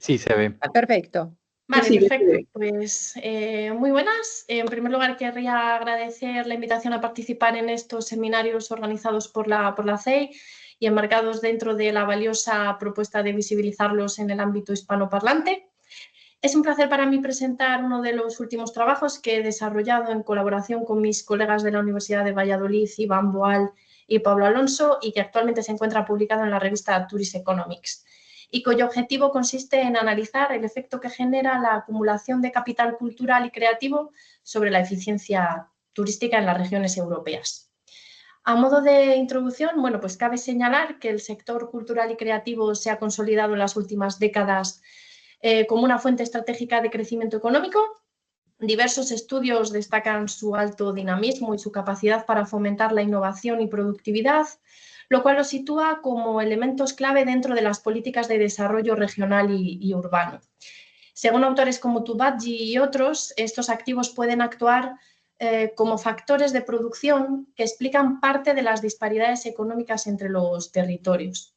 Sí, se ve. Perfecto. Vale, Sí, perfecto. Pues muy buenas. En primer lugar, querría agradecer la invitación a participar en estos seminarios organizados por la CEI y enmarcados dentro de la valiosa propuesta de visibilizarlos en el ámbito hispanoparlante. Es un placer para mí presentar uno de los últimos trabajos que he desarrollado en colaboración con mis colegas de la Universidad de Valladolid, Iván Boal y Pablo Alonso, y que actualmente se encuentra publicado en la revista Tourist Economics, y cuyo objetivo consiste en analizar el efecto que genera la acumulación de capital cultural y creativo sobre la eficiencia turística en las regiones europeas. A modo de introducción, bueno, pues cabe señalar que el sector cultural y creativo se ha consolidado en las últimas décadas como una fuente estratégica de crecimiento económico. Diversos estudios destacan su alto dinamismo y su capacidad para fomentar la innovación y productividad, lo cual lo sitúa como elementos clave dentro de las políticas de desarrollo regional y urbano. Según autores como Tubadji y otros, estos activos pueden actuar como factores de producción que explican parte de las disparidades económicas entre los territorios.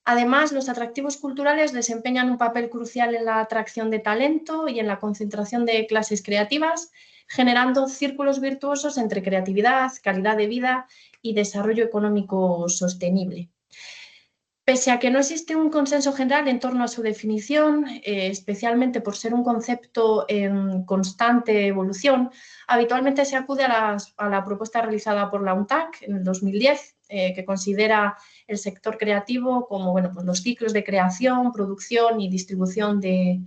Además, los atractivos culturales desempeñan un papel crucial en la atracción de talento y en la concentración de clases creativas, generando círculos virtuosos entre creatividad, calidad de vida y desarrollo económico sostenible. Pese a que no existe un consenso general en torno a su definición, especialmente por ser un concepto en constante evolución, habitualmente se acude a la propuesta realizada por la UNTAC en el 2010, que considera el sector creativo como pues los ciclos de creación, producción y distribución de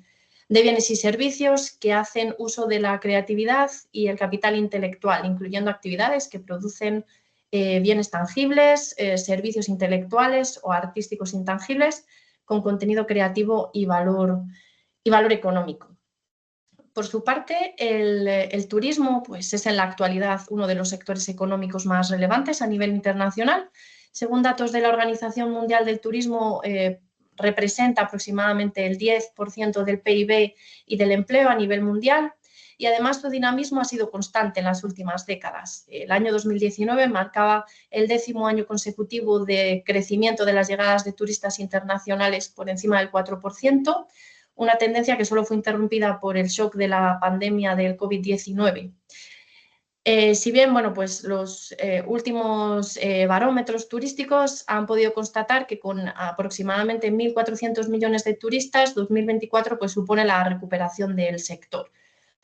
bienes y servicios que hacen uso de la creatividad y el capital intelectual, incluyendo actividades que producen bienes tangibles, servicios intelectuales o artísticos intangibles con contenido creativo y valor económico. Por su parte, el turismo pues, es en la actualidad uno de los sectores económicos más relevantes a nivel internacional. Según datos de la Organización Mundial del Turismo, representa aproximadamente el 10% del PIB y del empleo a nivel mundial, y además su dinamismo ha sido constante en las últimas décadas. El año 2019 marcaba el 10º año consecutivo de crecimiento de las llegadas de turistas internacionales por encima del 4%, una tendencia que solo fue interrumpida por el shock de la pandemia del COVID-19. Si bien bueno, pues los últimos barómetros turísticos han podido constatar que con aproximadamente 1.400 millones de turistas, 2024 pues, supone la recuperación del sector.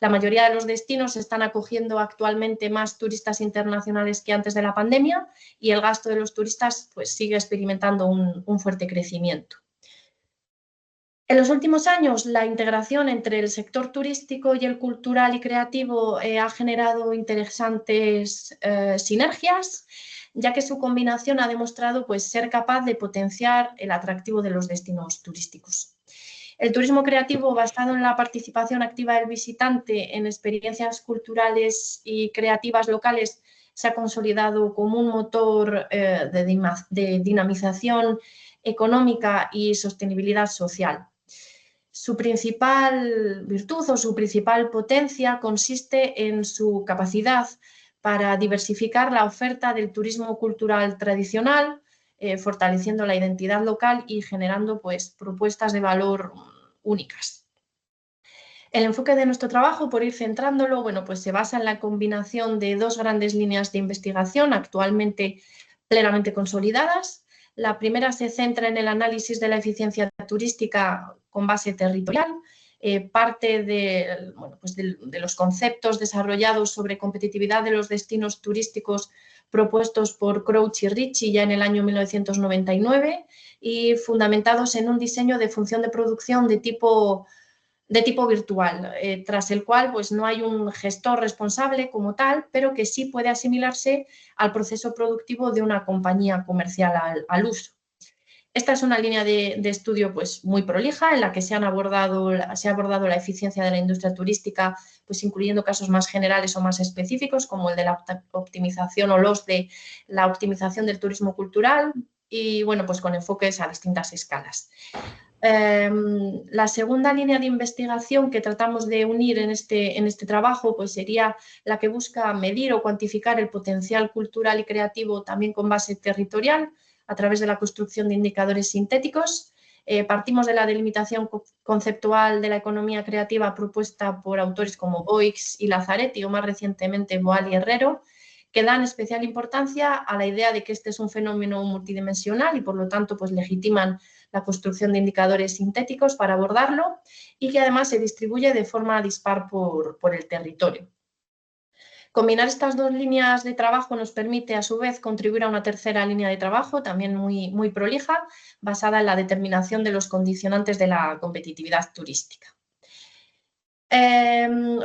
La mayoría de los destinos están acogiendo actualmente más turistas internacionales que antes de la pandemia, y el gasto de los turistas pues, sigue experimentando un fuerte crecimiento. En los últimos años, la integración entre el sector turístico y el cultural y creativo ha generado interesantes sinergias, ya que su combinación ha demostrado pues, ser capaz de potenciar el atractivo de los destinos turísticos. El turismo creativo, basado en la participación activa del visitante en experiencias culturales y creativas locales, se ha consolidado como un motor de dinamización económica y sostenibilidad social. Su principal virtud o su principal potencia consiste en su capacidad para diversificar la oferta del turismo cultural tradicional, fortaleciendo la identidad local y generando pues, propuestas de valor únicas. El enfoque de nuestro trabajo, por ir centrándolo, bueno, pues se basa en la combinación de dos grandes líneas de investigación actualmente plenamente consolidadas. La primera se centra en el análisis de la eficiencia turística con base territorial, parte de los conceptos desarrollados sobre competitividad de los destinos turísticos propuestos por Crouch y Ritchie ya en el año 1999 y fundamentados en un diseño de función de producción de tipo virtual, tras el cual pues, no hay un gestor responsable como tal, pero que sí puede asimilarse al proceso productivo de una compañía comercial al uso. Esta es una línea de estudio pues, muy prolija en la que se ha abordado la eficiencia de la industria turística, pues, incluyendo casos más generales o más específicos, como el de la optimización o los de la optimización del turismo cultural y bueno, pues, con enfoques a distintas escalas. La segunda línea de investigación que tratamos de unir en este trabajo pues sería la que busca medir o cuantificar el potencial cultural y creativo también con base territorial a través de la construcción de indicadores sintéticos Partimos de la delimitación conceptual de la economía creativa propuesta por autores como Boix y Lazaretti, o más recientemente Boal y Herrero, que dan especial importancia a la idea de que este es un fenómeno multidimensional y por lo tanto pues legitiman la construcción de indicadores sintéticos para abordarlo y que además se distribuye de forma dispar por el territorio. Combinar estas dos líneas de trabajo nos permite a su vez contribuir a una tercera línea de trabajo también muy prolija, basada en la determinación de los condicionantes de la competitividad turística.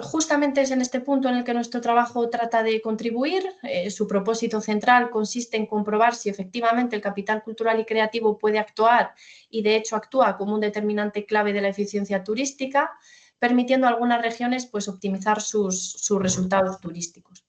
Justamente es en este punto en el que nuestro trabajo trata de contribuir. Su propósito central consiste en comprobar si efectivamente el capital cultural y creativo puede actuar y de hecho actúa como un determinante clave de la eficiencia turística, permitiendo a algunas regiones pues, optimizar sus resultados turísticos.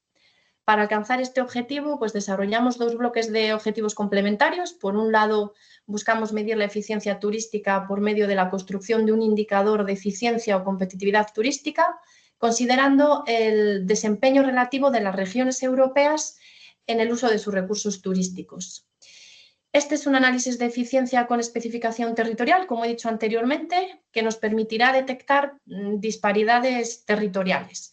Para alcanzar este objetivo, pues desarrollamos dos bloques de objetivos complementarios. Por un lado, buscamos medir la eficiencia turística por medio de la construcción de un indicador de eficiencia o competitividad turística, considerando el desempeño relativo de las regiones europeas en el uso de sus recursos turísticos. Este es un análisis de eficiencia con especificación territorial, como he dicho anteriormente, que nos permitirá detectar disparidades territoriales,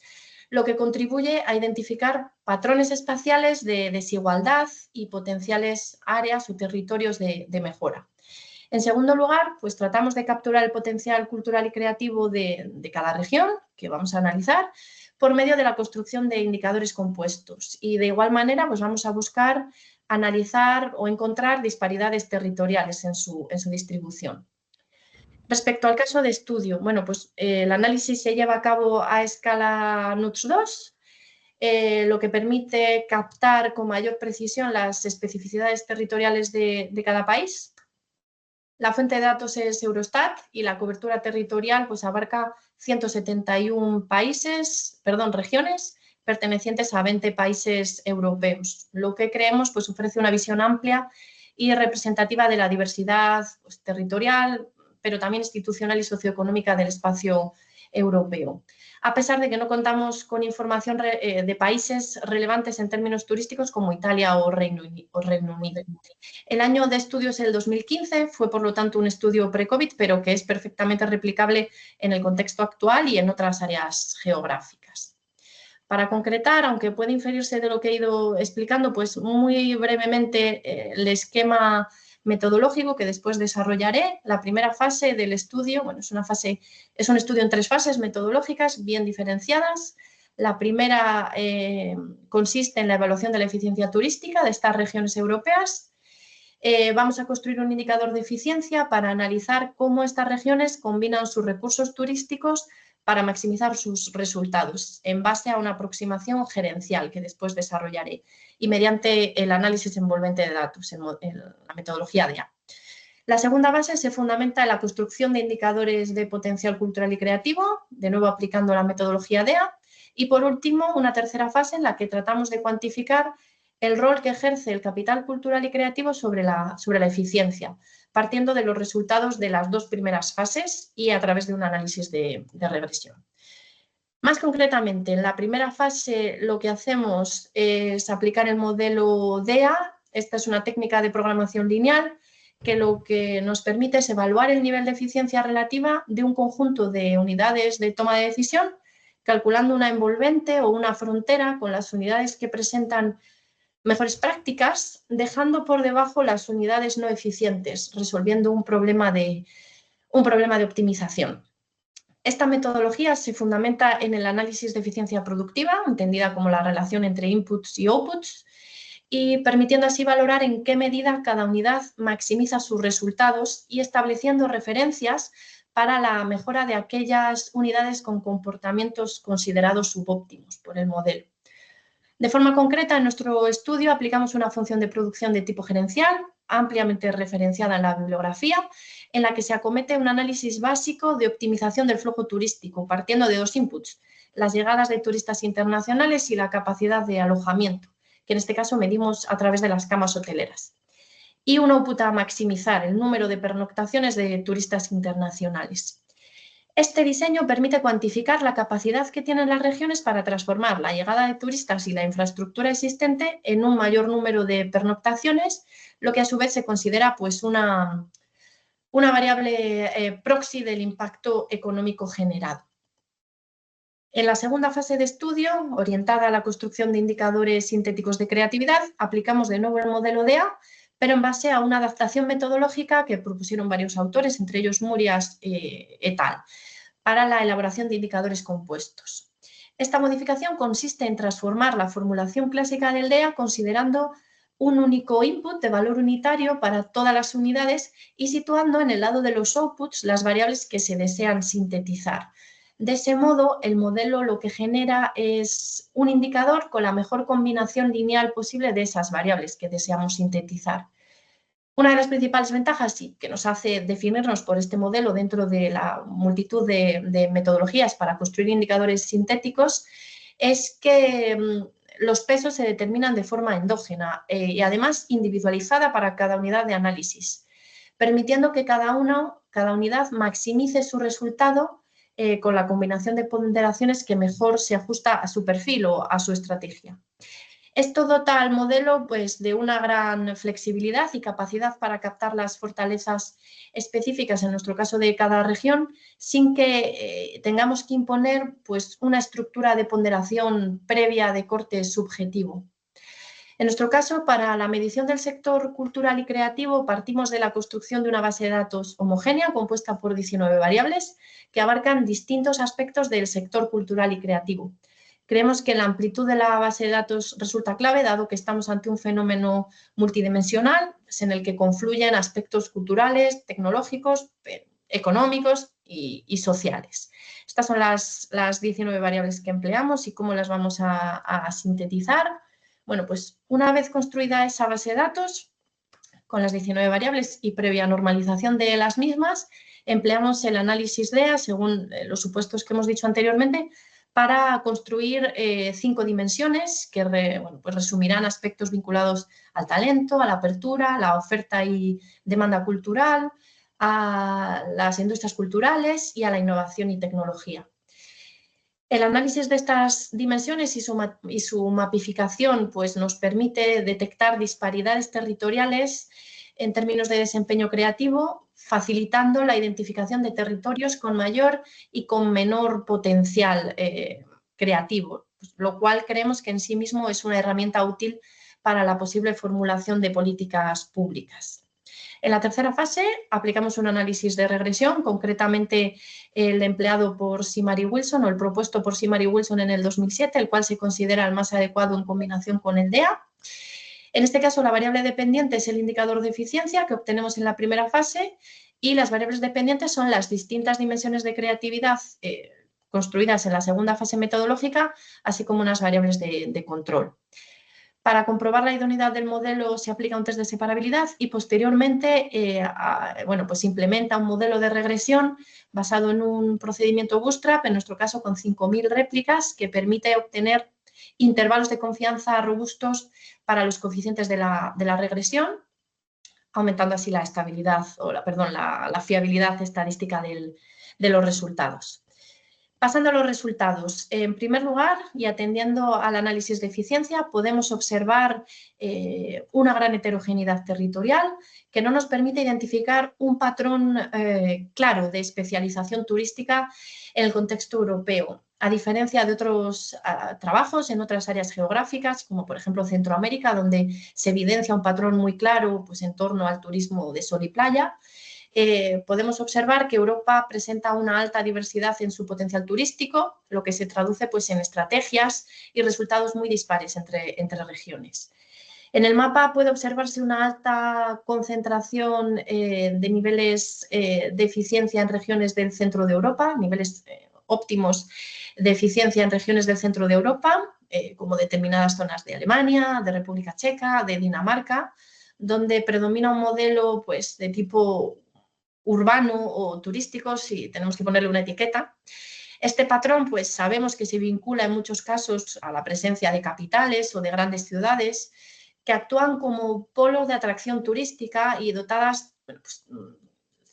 lo que contribuye a identificar patrones espaciales de desigualdad y potenciales áreas o territorios de mejora. En segundo lugar, pues tratamos de capturar el potencial cultural y creativo de cada región, que vamos a analizar, por medio de la construcción de indicadores compuestos. Y de igual manera, pues vamos a buscar analizar o encontrar disparidades territoriales en su distribución. Respecto al caso de estudio, bueno, pues el análisis se lleva a cabo a escala NUTS 2, lo que permite captar con mayor precisión las especificidades territoriales de cada país. La fuente de datos es Eurostat y la cobertura territorial pues, abarca 171 regiones pertenecientes a 20 países europeos, lo que creemos pues, ofrece una visión amplia y representativa de la diversidad pues, territorial, pero también institucional y socioeconómica del espacio europeo. A pesar de que no contamos con información de países relevantes en términos turísticos como Italia o Reino Unido. El año de estudio es el 2015, fue por lo tanto un estudio pre-COVID, pero que es perfectamente replicable en el contexto actual y en otras áreas geográficas. Para concretar, aunque puede inferirse de lo que he ido explicando, pues muy brevemente el esquema metodológico que después desarrollaré. La primera fase del estudio, bueno, es un estudio en 3 fases metodológicas bien diferenciadas. La primera consiste en la evaluación de la eficiencia turística de estas regiones europeas. Vamos a construir un indicador de eficiencia para analizar cómo estas regiones combinan sus recursos turísticos para maximizar sus resultados en base a una aproximación gerencial que después desarrollaré y mediante el análisis envolvente de datos en la metodología DEA. La segunda base se fundamenta en la construcción de indicadores de potencial cultural y creativo, de nuevo aplicando la metodología DEA. Y por último, una tercera fase en la que tratamos de cuantificar el rol que ejerce el capital cultural y creativo sobre la eficiencia, partiendo de los resultados de las 2 primeras fases y a través de un análisis de regresión. Más concretamente, en la primera fase lo que hacemos es aplicar el modelo DEA. Esta es una técnica de programación lineal que lo que nos permite es evaluar el nivel de eficiencia relativa de un conjunto de unidades de toma de decisión, calculando una envolvente o una frontera con las unidades que presentan mejores prácticas, dejando por debajo las unidades no eficientes, resolviendo un problema de optimización. Esta metodología se fundamenta en el análisis de eficiencia productiva, entendida como la relación entre inputs y outputs, y permitiendo así valorar en qué medida cada unidad maximiza sus resultados y estableciendo referencias para la mejora de aquellas unidades con comportamientos considerados subóptimos por el modelo. De forma concreta, en nuestro estudio aplicamos una función de producción de tipo gerencial, ampliamente referenciada en la bibliografía, en la que se acomete un análisis básico de optimización del flujo turístico, partiendo de 2 inputs, las llegadas de turistas internacionales y la capacidad de alojamiento, que en este caso medimos a través de las camas hoteleras. Y un output a maximizar, el número de pernoctaciones de turistas internacionales. Este diseño permite cuantificar la capacidad que tienen las regiones para transformar la llegada de turistas y la infraestructura existente en un mayor número de pernoctaciones, lo que a su vez se considera pues, una una variable proxy del impacto económico generado. En la segunda fase de estudio, orientada a la construcción de indicadores sintéticos de creatividad, aplicamos de nuevo el modelo DEA, pero en base a una adaptación metodológica que propusieron varios autores, entre ellos Murias et al., para la elaboración de indicadores compuestos. Esta modificación consiste en transformar la formulación clásica del DEA considerando un único input de valor unitario para todas las unidades y situando en el lado de los outputs las variables que se desean sintetizar. De ese modo, el modelo lo que genera es un indicador con la mejor combinación lineal posible de esas variables que deseamos sintetizar. Una de las principales ventajas que nos hace definirnos por este modelo dentro de la multitud de metodologías para construir indicadores sintéticos es que los pesos se determinan de forma endógena y además individualizada para cada unidad de análisis, permitiendo que cada unidad maximice su resultado con la combinación de ponderaciones que mejor se ajusta a su perfil o a su estrategia. Esto dota al modelo pues, de una gran flexibilidad y capacidad para captar las fortalezas específicas, en nuestro caso de cada región, sin que tengamos que imponer pues, una estructura de ponderación previa de corte subjetivo. En nuestro caso, para la medición del sector cultural y creativo, partimos de la construcción de una base de datos homogénea compuesta por 19 variables que abarcan distintos aspectos del sector cultural y creativo. Creemos que la amplitud de la base de datos resulta clave, dado que estamos ante un fenómeno multidimensional en el que confluyen aspectos culturales, tecnológicos, económicos y sociales. Estas son las 19 variables que empleamos y cómo las vamos a sintetizar. Bueno, pues una vez construida esa base de datos, con las 19 variables y previa normalización de las mismas, empleamos el análisis DEA, según los supuestos que hemos dicho anteriormente, para construir 5 dimensiones que pues resumirán aspectos vinculados al talento, a la apertura, a la oferta y demanda cultural, a las industrias culturales y a la innovación y tecnología. El análisis de estas dimensiones y su mapificación pues, nos permite detectar disparidades territoriales en términos de desempeño creativo, facilitando la identificación de territorios con mayor y con menor potencial creativo, lo cual creemos que en sí mismo es una herramienta útil para la posible formulación de políticas públicas. En la tercera fase aplicamos un análisis de regresión, concretamente el empleado por Simard y Wilson o el propuesto por Simard y Wilson en el 2007, el cual se considera el más adecuado en combinación con el DEA. En este caso, la variable dependiente es el indicador de eficiencia que obtenemos en la primera fase y las variables dependientes son las distintas dimensiones de creatividad construidas en la segunda fase metodológica, así como unas variables de control. Para comprobar la idoneidad del modelo se aplica un test de separabilidad y posteriormente pues se implementa un modelo de regresión basado en un procedimiento Bootstrap, en nuestro caso con 5.000 réplicas, que permite obtener intervalos de confianza robustos para los coeficientes de la regresión, aumentando así la estabilidad o la fiabilidad estadística de los resultados. Pasando a los resultados, en primer lugar, y atendiendo al análisis de eficiencia, podemos observar una gran heterogeneidad territorial que no nos permite identificar un patrón claro de especialización turística en el contexto europeo, a diferencia de otros trabajos en otras áreas geográficas, como por ejemplo Centroamérica, donde se evidencia un patrón muy claro pues, en torno al turismo de sol y playa. Podemos observar que Europa presenta una alta diversidad en su potencial turístico, lo que se traduce pues, en estrategias y resultados muy dispares entre regiones. En el mapa puede observarse una alta concentración de niveles de eficiencia en regiones del centro de Europa, niveles óptimos de eficiencia en regiones del centro de Europa, como determinadas zonas de Alemania, de República Checa, de Dinamarca, donde predomina un modelo pues, de tipo urbano o turístico, si tenemos que ponerle una etiqueta. Este patrón, pues sabemos que se vincula en muchos casos a la presencia de capitales o de grandes ciudades que actúan como polo de atracción turística y dotadas,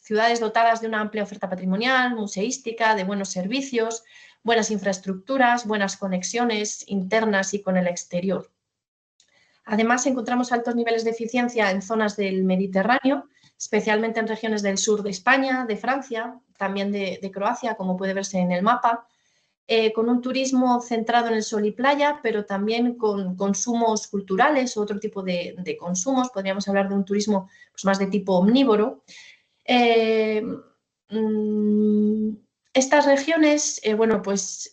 ciudades dotadas de una amplia oferta patrimonial, museística, de buenos servicios, buenas infraestructuras, buenas conexiones internas y con el exterior. Además, encontramos altos niveles de eficiencia en zonas del Mediterráneo, especialmente en regiones del sur de España, de Francia, también de Croacia, como puede verse en el mapa, con un turismo centrado en el sol y playa, pero también con consumos culturales o otro tipo de consumos. Podríamos hablar de un turismo pues, más de tipo omnívoro. Estas regiones, bueno, pues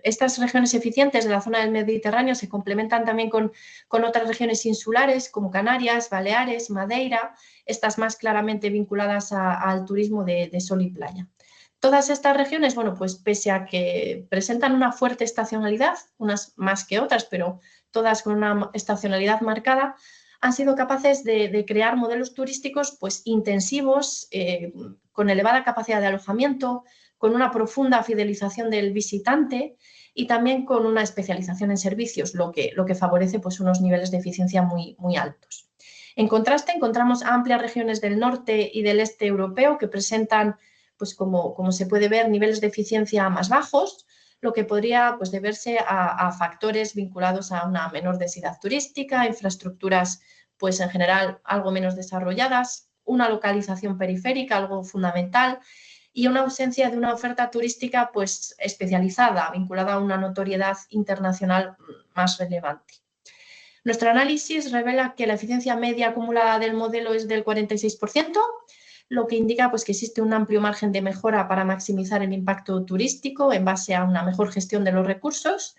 estas regiones eficientes de la zona del Mediterráneo se complementan también con otras regiones insulares como Canarias, Baleares, Madeira, estas más claramente vinculadas al turismo de sol y playa. Todas estas regiones, bueno, pues pese a que presentan una fuerte estacionalidad, unas más que otras, pero todas con una estacionalidad marcada, han sido capaces de crear modelos turísticos pues, intensivos, con elevada capacidad de alojamiento, con una profunda fidelización del visitante y también con una especialización en servicios, lo que favorece pues, unos niveles de eficiencia muy, muy altos. En contraste, encontramos amplias regiones del norte y del este europeo que presentan, pues, como se puede ver, niveles de eficiencia más bajos, lo que podría pues, deberse a factores vinculados a una menor densidad turística, infraestructuras pues, en general algo menos desarrolladas, una localización periférica, algo fundamental, y una ausencia de una oferta turística pues, especializada, vinculada a una notoriedad internacional más relevante. Nuestro análisis revela que la eficiencia media acumulada del modelo es del 46%, lo que indica pues, que existe un amplio margen de mejora para maximizar el impacto turístico en base a una mejor gestión de los recursos.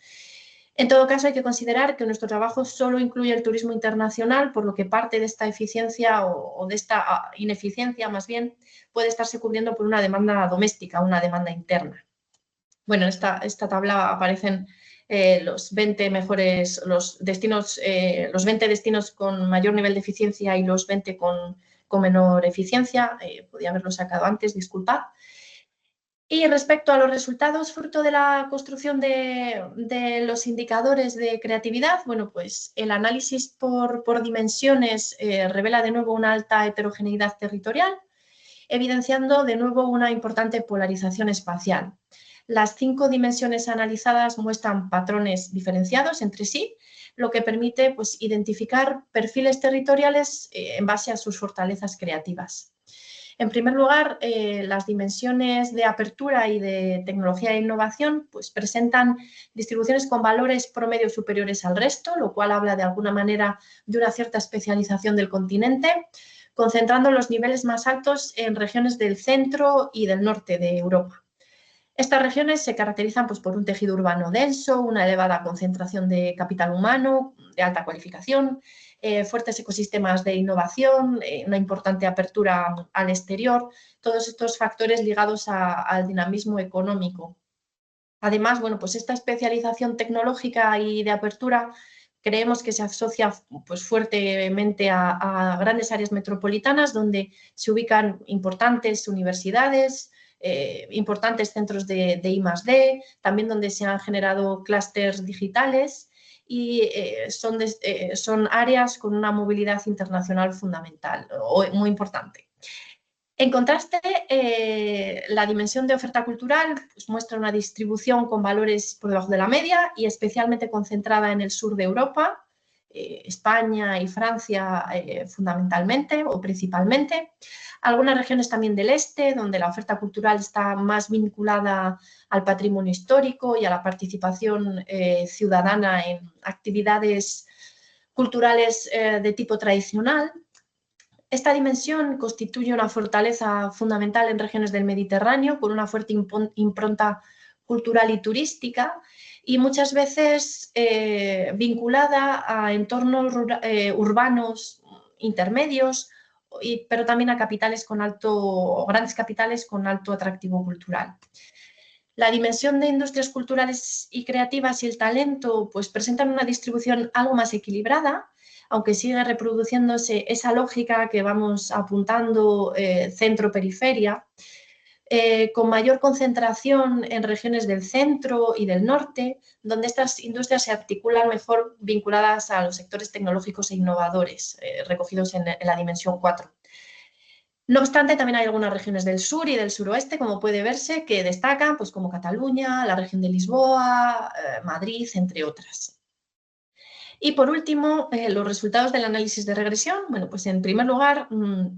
En todo caso, hay que considerar que nuestro trabajo solo incluye el turismo internacional, por lo que parte de esta eficiencia o de esta ineficiencia, más bien, puede estarse cubriendo por una demanda doméstica, una demanda interna. Bueno, en esta tabla aparecen los 20 mejores, los 20 destinos con mayor nivel de eficiencia y los 20 con menor eficiencia. Podía haberlo sacado antes, disculpad. Y respecto a los resultados fruto de la construcción de los indicadores de creatividad, bueno, pues el análisis por dimensiones revela de nuevo una alta heterogeneidad territorial, evidenciando de nuevo una importante polarización espacial. Las 5 dimensiones analizadas muestran patrones diferenciados entre sí, lo que permite pues, identificar perfiles territoriales en base a sus fortalezas creativas. En primer lugar, las dimensiones de apertura y de tecnología e innovación pues, presentan distribuciones con valores promedio superiores al resto, lo cual habla de alguna manera de una cierta especialización del continente, concentrando los niveles más altos en regiones del centro y del norte de Europa. Estas regiones se caracterizan pues, por un tejido urbano denso, una elevada concentración de capital humano de alta cualificación, fuertes ecosistemas de innovación, una importante apertura al exterior, todos estos factores ligados al dinamismo económico. Además, bueno, pues esta especialización tecnológica y de apertura creemos que se asocia pues, fuertemente a grandes áreas metropolitanas donde se ubican importantes universidades, importantes centros de I+D, también donde se han generado clústeres digitales y son áreas con una movilidad internacional fundamental o muy importante. En contraste, la dimensión de oferta cultural pues, muestra una distribución con valores por debajo de la media y especialmente concentrada en el sur de Europa, España y Francia fundamentalmente o principalmente. Algunas regiones también del este, donde la oferta cultural está más vinculada al patrimonio histórico y a la participación ciudadana en actividades culturales de tipo tradicional. Esta dimensión constituye una fortaleza fundamental en regiones del Mediterráneo con una fuerte impronta cultural y turística y muchas veces vinculada a entornos urbanos intermedios, pero también a capitales grandes capitales con alto atractivo cultural. La dimensión de industrias culturales y creativas y el talento pues, presentan una distribución algo más equilibrada, aunque sigue reproduciéndose esa lógica que vamos apuntando centro-periferia, con mayor concentración en regiones del centro y del norte, donde estas industrias se articulan mejor vinculadas a los sectores tecnológicos e innovadores, recogidos en la dimensión 4. No obstante, también hay algunas regiones del sur y del suroeste, como puede verse, que destacan, pues, como Cataluña, la región de Lisboa, Madrid, entre otras. Y por último, los resultados del análisis de regresión. Bueno, pues en primer lugar,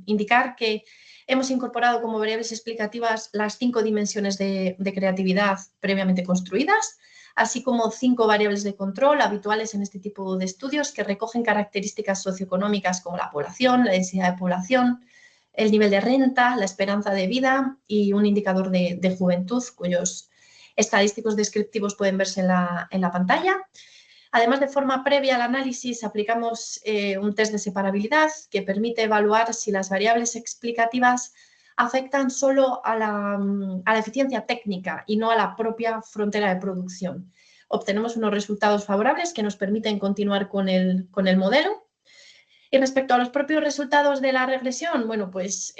indicar que hemos incorporado como variables explicativas las 5 dimensiones de creatividad previamente construidas, así como 5 variables de control habituales en este tipo de estudios que recogen características socioeconómicas como la población, la densidad de población, el nivel de renta, la esperanza de vida y un indicador de juventud cuyos estadísticos descriptivos pueden verse en la pantalla. Además, de forma previa al análisis, aplicamos un test de separabilidad que permite evaluar si las variables explicativas afectan solo a la eficiencia técnica y no a la propia frontera de producción. Obtenemos unos resultados favorables que nos permiten continuar con el modelo. Y respecto a los propios resultados de la regresión, bueno, pues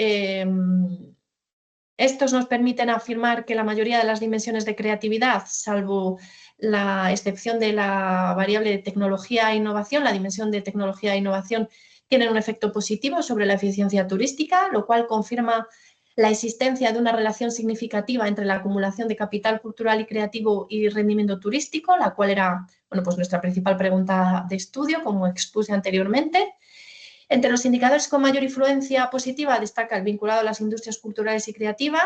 estos nos permiten afirmar que la mayoría de las dimensiones de creatividad, salvo la excepción de la variable de tecnología e innovación, la dimensión de tecnología e innovación, tienen un efecto positivo sobre la eficiencia turística, lo cual confirma la existencia de una relación significativa entre la acumulación de capital cultural y creativo y rendimiento turístico, la cual era, bueno, pues nuestra principal pregunta de estudio, como expuse anteriormente. Entre los indicadores con mayor influencia positiva destaca el vinculado a las industrias culturales y creativas.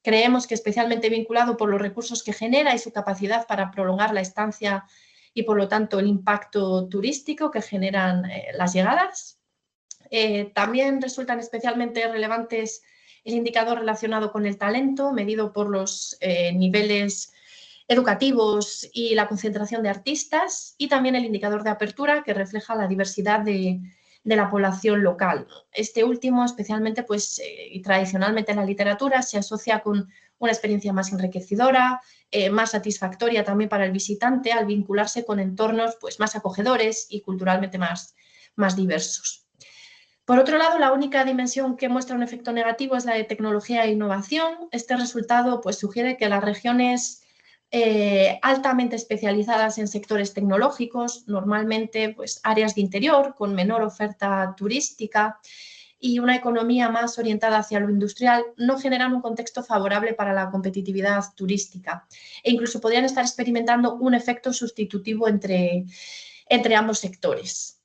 Creemos que especialmente vinculado por los recursos que genera y su capacidad para prolongar la estancia y, por lo tanto, el impacto turístico que generan las llegadas. También resultan especialmente relevantes el indicador relacionado con el talento, medido por los niveles educativos y la concentración de artistas, y también el indicador de apertura, que refleja la diversidad de la población local. Este último, especialmente, pues, y tradicionalmente en la literatura, se asocia con una experiencia más enriquecedora, más satisfactoria también para el visitante, al vincularse con entornos, pues, más acogedores y culturalmente más diversos. Por otro lado, la única dimensión que muestra un efecto negativo es la de tecnología e innovación. Este resultado, pues, sugiere que las regiones altamente especializadas en sectores tecnológicos, normalmente, pues, áreas de interior con menor oferta turística y una economía más orientada hacia lo industrial, no generan un contexto favorable para la competitividad turística e incluso podrían estar experimentando un efecto sustitutivo entre ambos sectores.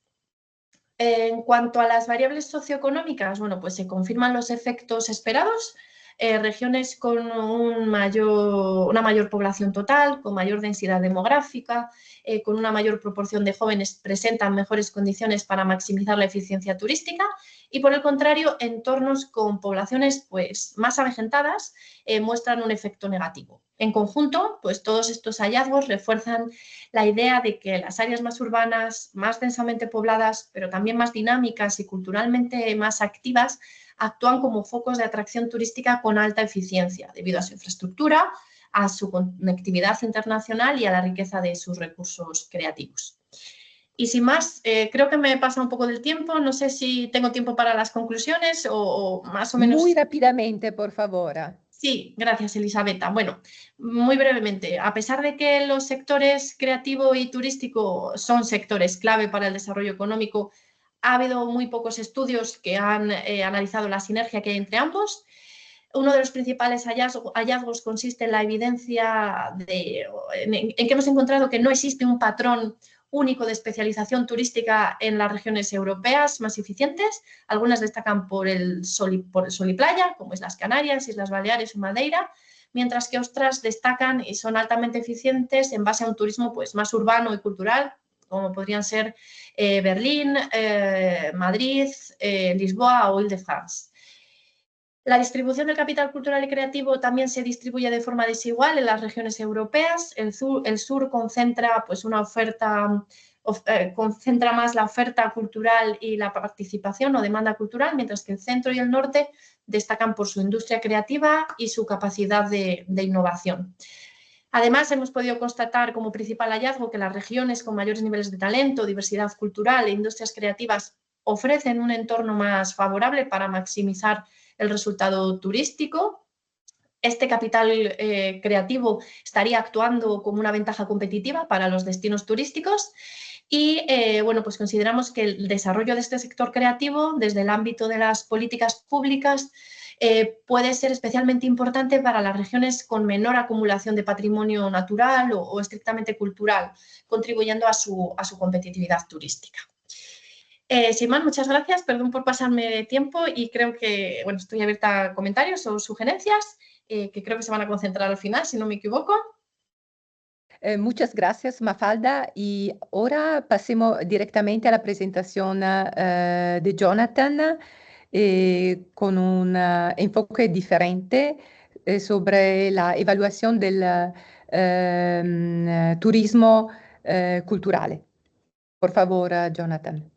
En cuanto a las variables socioeconómicas, bueno, pues se confirman los efectos esperados. Regiones con una mayor población total, con mayor densidad demográfica, con una mayor proporción de jóvenes presentan mejores condiciones para maximizar la eficiencia turística y, por el contrario, entornos con poblaciones, pues, más avejentadas muestran un efecto negativo. En conjunto, pues todos estos hallazgos refuerzan la idea de que las áreas más urbanas, más densamente pobladas, pero también más dinámicas y culturalmente más activas, actúan como focos de atracción turística con alta eficiencia, debido a su infraestructura, a su conectividad internacional y a la riqueza de sus recursos creativos. Y sin más, creo que me pasa un poco del tiempo. No sé si tengo tiempo para las conclusiones o más o menos. Muy rápidamente, por favor. Sí, gracias, Elisabetta. Bueno, muy brevemente, a pesar de que los sectores creativo y turístico son sectores clave para el desarrollo económico, ha habido muy pocos estudios que han analizado la sinergia que hay entre ambos. Uno de los principales hallazgos consiste en la evidencia en que hemos encontrado que no existe un patrón único de especialización turística en las regiones europeas más eficientes. Algunas destacan por el sol y playa, como es las Canarias, Islas Baleares o Madeira, mientras que otras destacan y son altamente eficientes en base a un turismo, pues, más urbano y cultural, como podrían ser Berlín, Madrid, Lisboa o Île-de-France. La distribución del capital cultural y creativo también se distribuye de forma desigual en las regiones europeas. El sur concentra, pues, una oferta, concentra más la oferta cultural y la participación o demanda cultural, mientras que el centro y el norte destacan por su industria creativa y su capacidad de innovación. Además, hemos podido constatar como principal hallazgo que las regiones con mayores niveles de talento, diversidad cultural e industrias creativas ofrecen un entorno más favorable para maximizar el resultado turístico. Este capital creativo estaría actuando como una ventaja competitiva para los destinos turísticos y bueno, pues consideramos que el desarrollo de este sector creativo desde el ámbito de las políticas públicas puede ser especialmente importante para las regiones con menor acumulación de patrimonio natural o estrictamente cultural, contribuyendo a su competitividad turística. Sin más, muchas gracias, perdón por pasarme de tiempo y creo que, bueno, estoy abierta a comentarios o sugerencias, que creo que se van a concentrar al final, si no me equivoco. Muchas gracias, Mafalda. Y ahora pasemos directamente a la presentación de Jonathan con un enfoque diferente sobre la evaluación del turismo culturale. Por favor, Jonathan.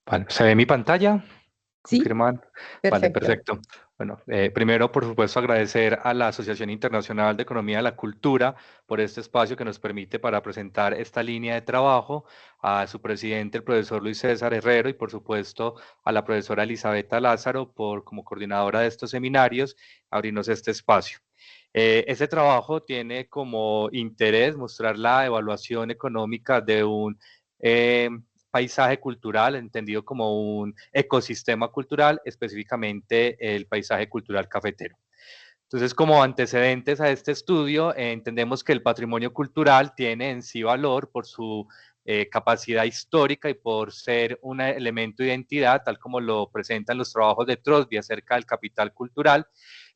Vale, ¿se ve mi pantalla? Sí, ¿Confirman? Vale, perfecto. perfecto. Bueno, primero, por supuesto, agradecer a la Asociación Internacional de Economía de la Cultura por este espacio que nos permite para presentar esta línea de trabajo, a su presidente, el profesor Luis César Herrero, y por supuesto a la profesora Elisabetta Lázaro por como coordinadora de estos seminarios, abrirnos este espacio. Este trabajo tiene como interés mostrar la evaluación económica de un paisaje cultural, entendido como un ecosistema cultural, específicamente el paisaje cultural cafetero. Entonces, como antecedentes a este estudio, entendemos que el patrimonio cultural tiene en sí valor por su capacidad histórica y por ser un elemento de identidad, tal como lo presentan los trabajos de Trosby acerca del capital cultural,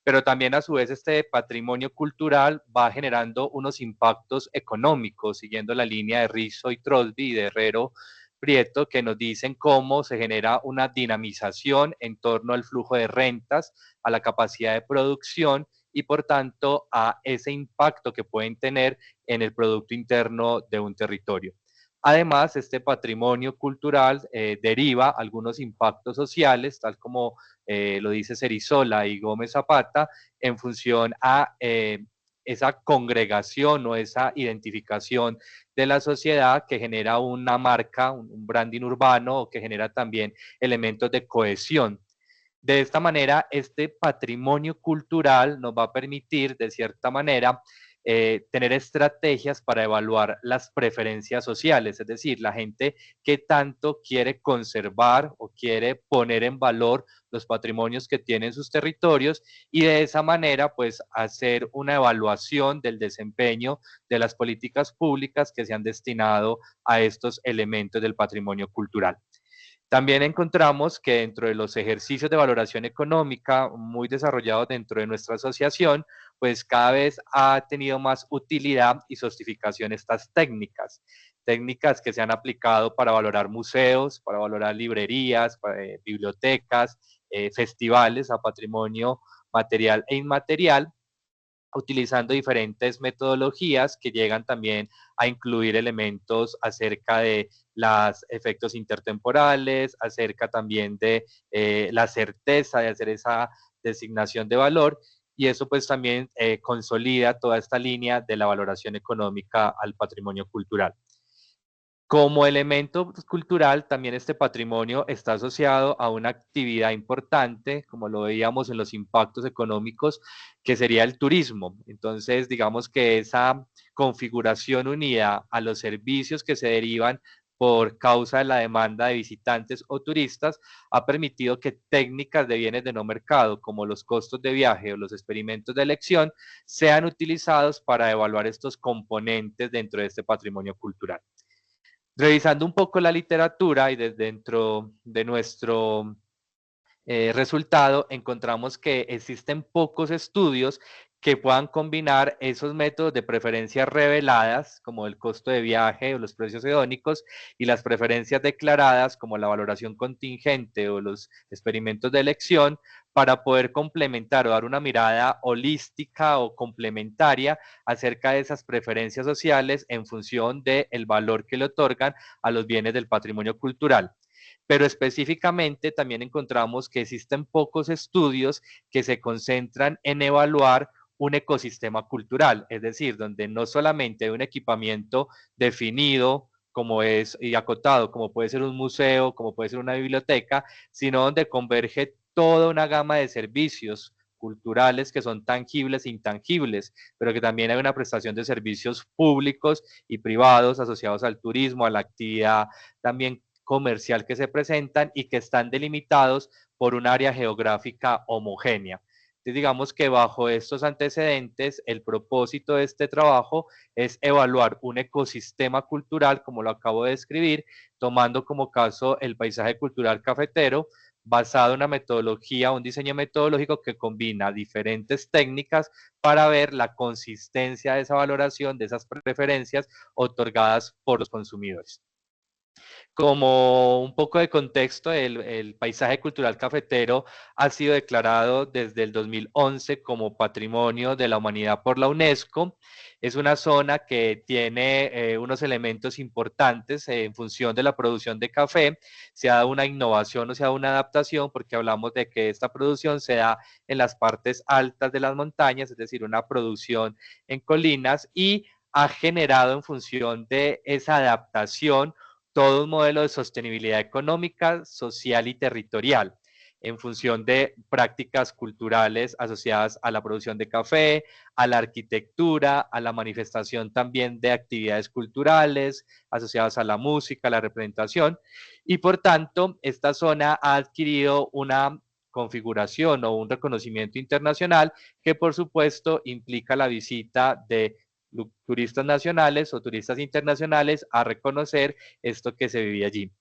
pero también a su vez este patrimonio cultural va generando unos impactos económicos, siguiendo la línea de Rizzo y Trosby y de Herrero Prieto, que nos dicen cómo se genera una dinamización en torno al flujo de rentas, a la capacidad de producción y por tanto a ese impacto que pueden tener en el Producto Interno de un territorio. Además, este patrimonio cultural deriva algunos impactos sociales, tal como lo dice Cerizola y Gómez Zapata, en función a esa congregación o esa identificación de la sociedad que genera una marca, un branding urbano, o que genera también elementos de cohesión. De esta manera, este patrimonio cultural nos va a permitir, de cierta manera, tener estrategias para evaluar las preferencias sociales, es decir, la gente que tanto quiere conservar o quiere poner en valor los patrimonios que tienen sus territorios y de esa manera, pues, hacer una evaluación del desempeño de las políticas públicas que se han destinado a estos elementos del patrimonio cultural. También encontramos que dentro de los ejercicios de valoración económica muy desarrollados dentro de nuestra asociación, pues cada vez ha tenido más utilidad y sofisticación estas técnicas. Técnicas que se han aplicado para valorar museos, para valorar librerías, bibliotecas, festivales a patrimonio material e inmaterial, utilizando diferentes metodologías que llegan también a incluir elementos acerca de los efectos intertemporales, acerca también de la certeza de hacer esa designación de valor, y eso pues también consolida toda esta línea de la valoración económica al patrimonio cultural. Como elemento cultural, también este patrimonio está asociado a una actividad importante, como lo veíamos en los impactos económicos, que sería el turismo. Entonces, digamos que esa configuración unida a los servicios que se derivan por causa de la demanda de visitantes o turistas, ha permitido que técnicas de bienes de no mercado, como los costos de viaje o los experimentos de elección, sean utilizados para evaluar estos componentes dentro de este patrimonio cultural. Revisando un poco la literatura y desde dentro de nuestro resultado, encontramos que existen pocos estudios que puedan combinar esos métodos de preferencias reveladas, como el costo de viaje o los precios hedónicos, y las preferencias declaradas, como la valoración contingente o los experimentos de elección, para poder complementar o dar una mirada holística o complementaria acerca de esas preferencias sociales en función del valor que le otorgan a los bienes del patrimonio cultural. Pero específicamente también encontramos que existen pocos estudios que se concentran en evaluar un ecosistema cultural, es decir, donde no solamente hay un equipamiento definido como es y acotado, como puede ser un museo, como puede ser una biblioteca, sino donde converge toda una gama de servicios culturales que son tangibles e intangibles, pero que también hay una prestación de servicios públicos y privados asociados al turismo, a la actividad también comercial que se presentan y que están delimitados por un área geográfica homogénea. Entonces, digamos que bajo estos antecedentes, el propósito de este trabajo es evaluar un ecosistema cultural, como lo acabo de describir, tomando como caso el paisaje cultural cafetero, basado en una metodología, un diseño metodológico que combina diferentes técnicas para ver la consistencia de esa valoración, de esas preferencias otorgadas por los consumidores. Como un poco de contexto, el paisaje cultural cafetero ha sido declarado desde el 2011 como Patrimonio de la Humanidad por la UNESCO. Es una zona que tiene unos elementos importantes en función de la producción de café. Se ha dado una innovación o se ha dado una adaptación porque hablamos de que esta producción se da en las partes altas de las montañas, es decir, una producción en colinas y ha generado en función de esa adaptación todo un modelo de sostenibilidad económica, social y territorial en función de prácticas culturales asociadas a la producción de café, a la arquitectura, a la manifestación también de actividades culturales asociadas a la música, a la representación, y por tanto esta zona ha adquirido una configuración o un reconocimiento internacional que por supuesto implica la visita de turistas nacionales o turistas internacionales a reconocer esto que se vivía allí.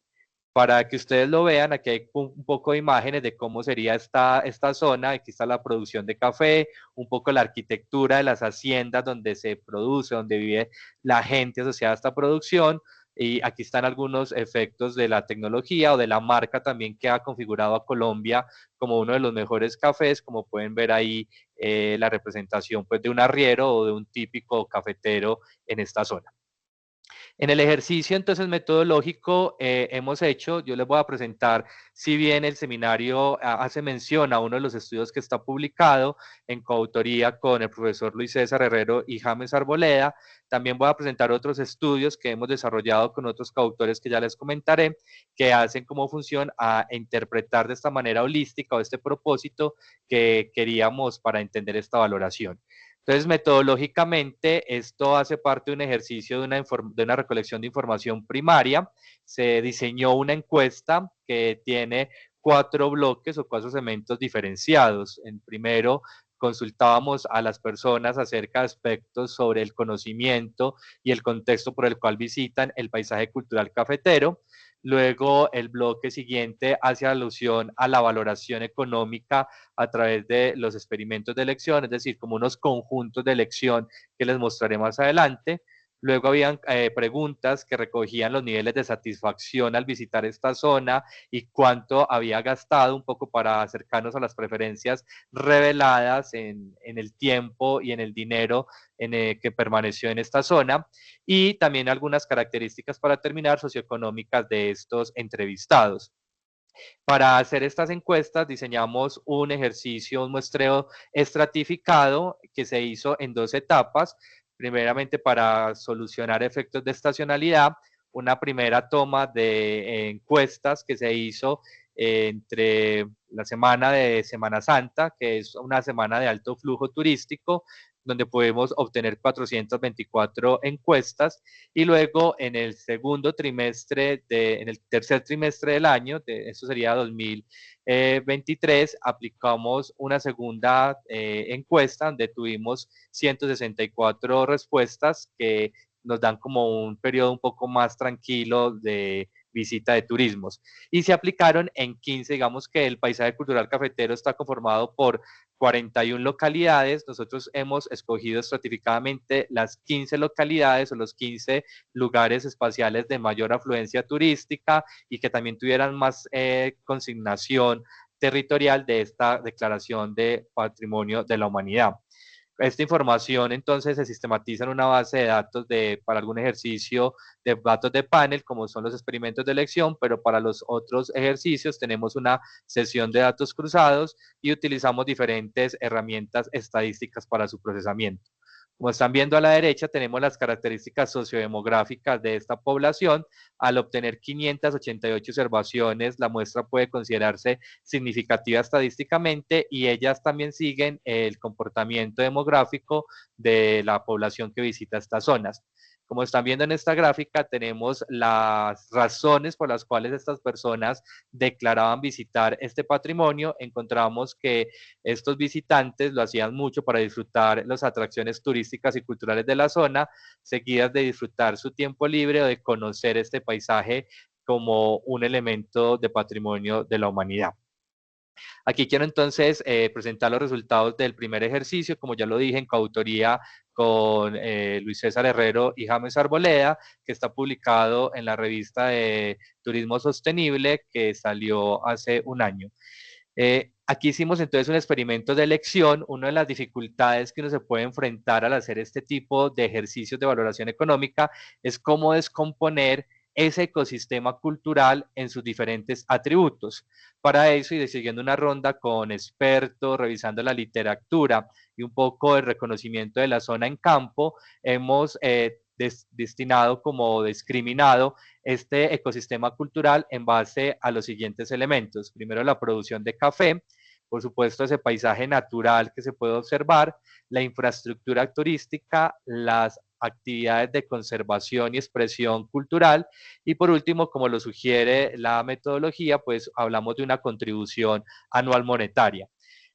Para que ustedes lo vean, aquí hay un poco de imágenes de cómo sería esta zona. Aquí está la producción de café, un poco la arquitectura de las haciendas donde se produce, donde vive la gente asociada a esta producción. Y aquí están algunos efectos de la tecnología o de la marca también que ha configurado a Colombia como uno de los mejores cafés, como pueden ver ahí la representación pues, de un arriero o de un típico cafetero en esta zona. En el ejercicio entonces metodológico hemos hecho, yo les voy a presentar, si bien el seminario hace mención a uno de los estudios que está publicado en coautoría con el profesor Luis César Herrero y James Arboleda, también voy a presentar otros estudios que hemos desarrollado con otros coautores que ya les comentaré, que hacen como función a interpretar de esta manera holística o este propósito que queríamos para entender esta valoración. Entonces, metodológicamente, esto hace parte de un ejercicio de una recolección de información primaria. Se diseñó una encuesta que tiene 4 bloques o 4 segmentos diferenciados. En primero, consultábamos a las personas acerca de aspectos sobre el conocimiento y el contexto por el cual visitan el paisaje cultural cafetero. Luego, el bloque siguiente hace alusión a la valoración económica a través de los experimentos de elección, es decir, como unos conjuntos de elección que les mostraré más adelante. Luego habían preguntas que recogían los niveles de satisfacción al visitar esta zona y cuánto había gastado un poco para acercarnos a las preferencias reveladas en el tiempo y en el dinero que permaneció en esta zona. Y también algunas características para terminar socioeconómicas de estos entrevistados. Para hacer estas encuestas diseñamos un ejercicio, un muestreo estratificado que se hizo en 2 etapas. Primeramente para solucionar efectos de estacionalidad, una primera toma de encuestas que se hizo entre la semana de Semana Santa, que es una semana de alto flujo turístico, donde podemos obtener 424 encuestas y luego en el segundo trimestre, en el tercer trimestre del año, eso sería 2023, aplicamos una segunda encuesta donde tuvimos 164 respuestas que nos dan como un periodo un poco más tranquilo de visita de turismos. Y se aplicaron en 15, digamos que el paisaje cultural cafetero está conformado por 41 localidades. Nosotros hemos escogido estratificadamente las 15 localidades o los 15 lugares espaciales de mayor afluencia turística y que también tuvieran más consignación territorial de esta declaración de patrimonio de la humanidad. Esta información entonces se sistematiza en una base de datos para algún ejercicio de datos de panel, como son los experimentos de elección, pero para los otros ejercicios tenemos una sesión de datos cruzados y utilizamos diferentes herramientas estadísticas para su procesamiento. Como están viendo a la derecha, tenemos las características sociodemográficas de esta población. Al obtener 588 observaciones, la muestra puede considerarse significativa estadísticamente y ellas también siguen el comportamiento demográfico de la población que visita estas zonas. Como están viendo en esta gráfica, tenemos las razones por las cuales estas personas declaraban visitar este patrimonio. Encontramos que estos visitantes lo hacían mucho para disfrutar las atracciones turísticas y culturales de la zona, seguidas de disfrutar su tiempo libre o de conocer este paisaje como un elemento de patrimonio de la humanidad. Aquí quiero entonces presentar los resultados del primer ejercicio, como ya lo dije, en coautoría con Luis César Herrero y James Arboleda, que está publicado en la revista de Turismo Sostenible, que salió hace un año. Aquí hicimos entonces un experimento de elección. Una de las dificultades que uno se puede enfrentar al hacer este tipo de ejercicios de valoración económica es cómo descomponer ese ecosistema cultural en sus diferentes atributos. Para eso, y siguiendo una ronda con expertos, revisando la literatura y un poco el reconocimiento de la zona en campo, hemos destinado como discriminado este ecosistema cultural en base a los siguientes elementos. Primero, la producción de café, por supuesto, ese paisaje natural que se puede observar, la infraestructura turística, las actividades de conservación y expresión cultural, y por último, como lo sugiere la metodología, pues hablamos de una contribución anual monetaria.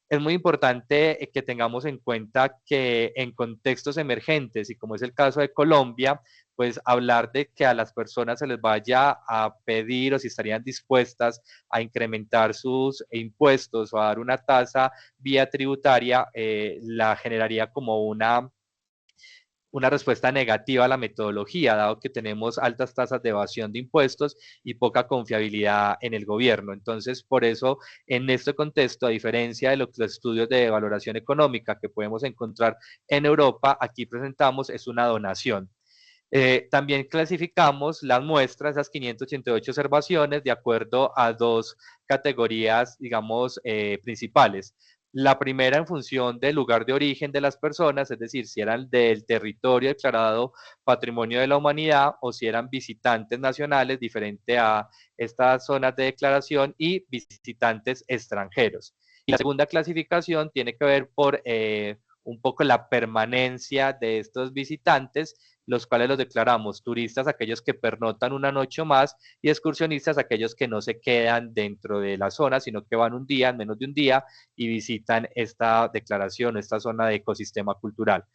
Es muy importante que tengamos en cuenta que en contextos emergentes, y como es el caso de Colombia, pues hablar de que a las personas se les vaya a pedir o si estarían dispuestas a incrementar sus impuestos o a dar una tasa vía tributaria, la generaría como una respuesta negativa a la metodología, dado que tenemos altas tasas de evasión de impuestos y poca confiabilidad en el gobierno. Entonces, por eso, en este contexto, a diferencia de los estudios de valoración económica que podemos encontrar en Europa, aquí presentamos es una donación. También clasificamos las muestras, esas 588 observaciones, de acuerdo a dos categorías, digamos, principales. La primera en función del lugar de origen de las personas, es decir, si eran del territorio declarado Patrimonio de la Humanidad o si eran visitantes nacionales, diferente a estas zonas de declaración, y visitantes extranjeros. Y la segunda clasificación tiene que ver por un poco la permanencia de estos visitantes, los cuales los declaramos turistas, aquellos que pernoctan una noche o más, y excursionistas, aquellos que no se quedan dentro de la zona, sino que van un día, en menos de un día, y visitan esta declaración, esta zona de ecosistema cultural.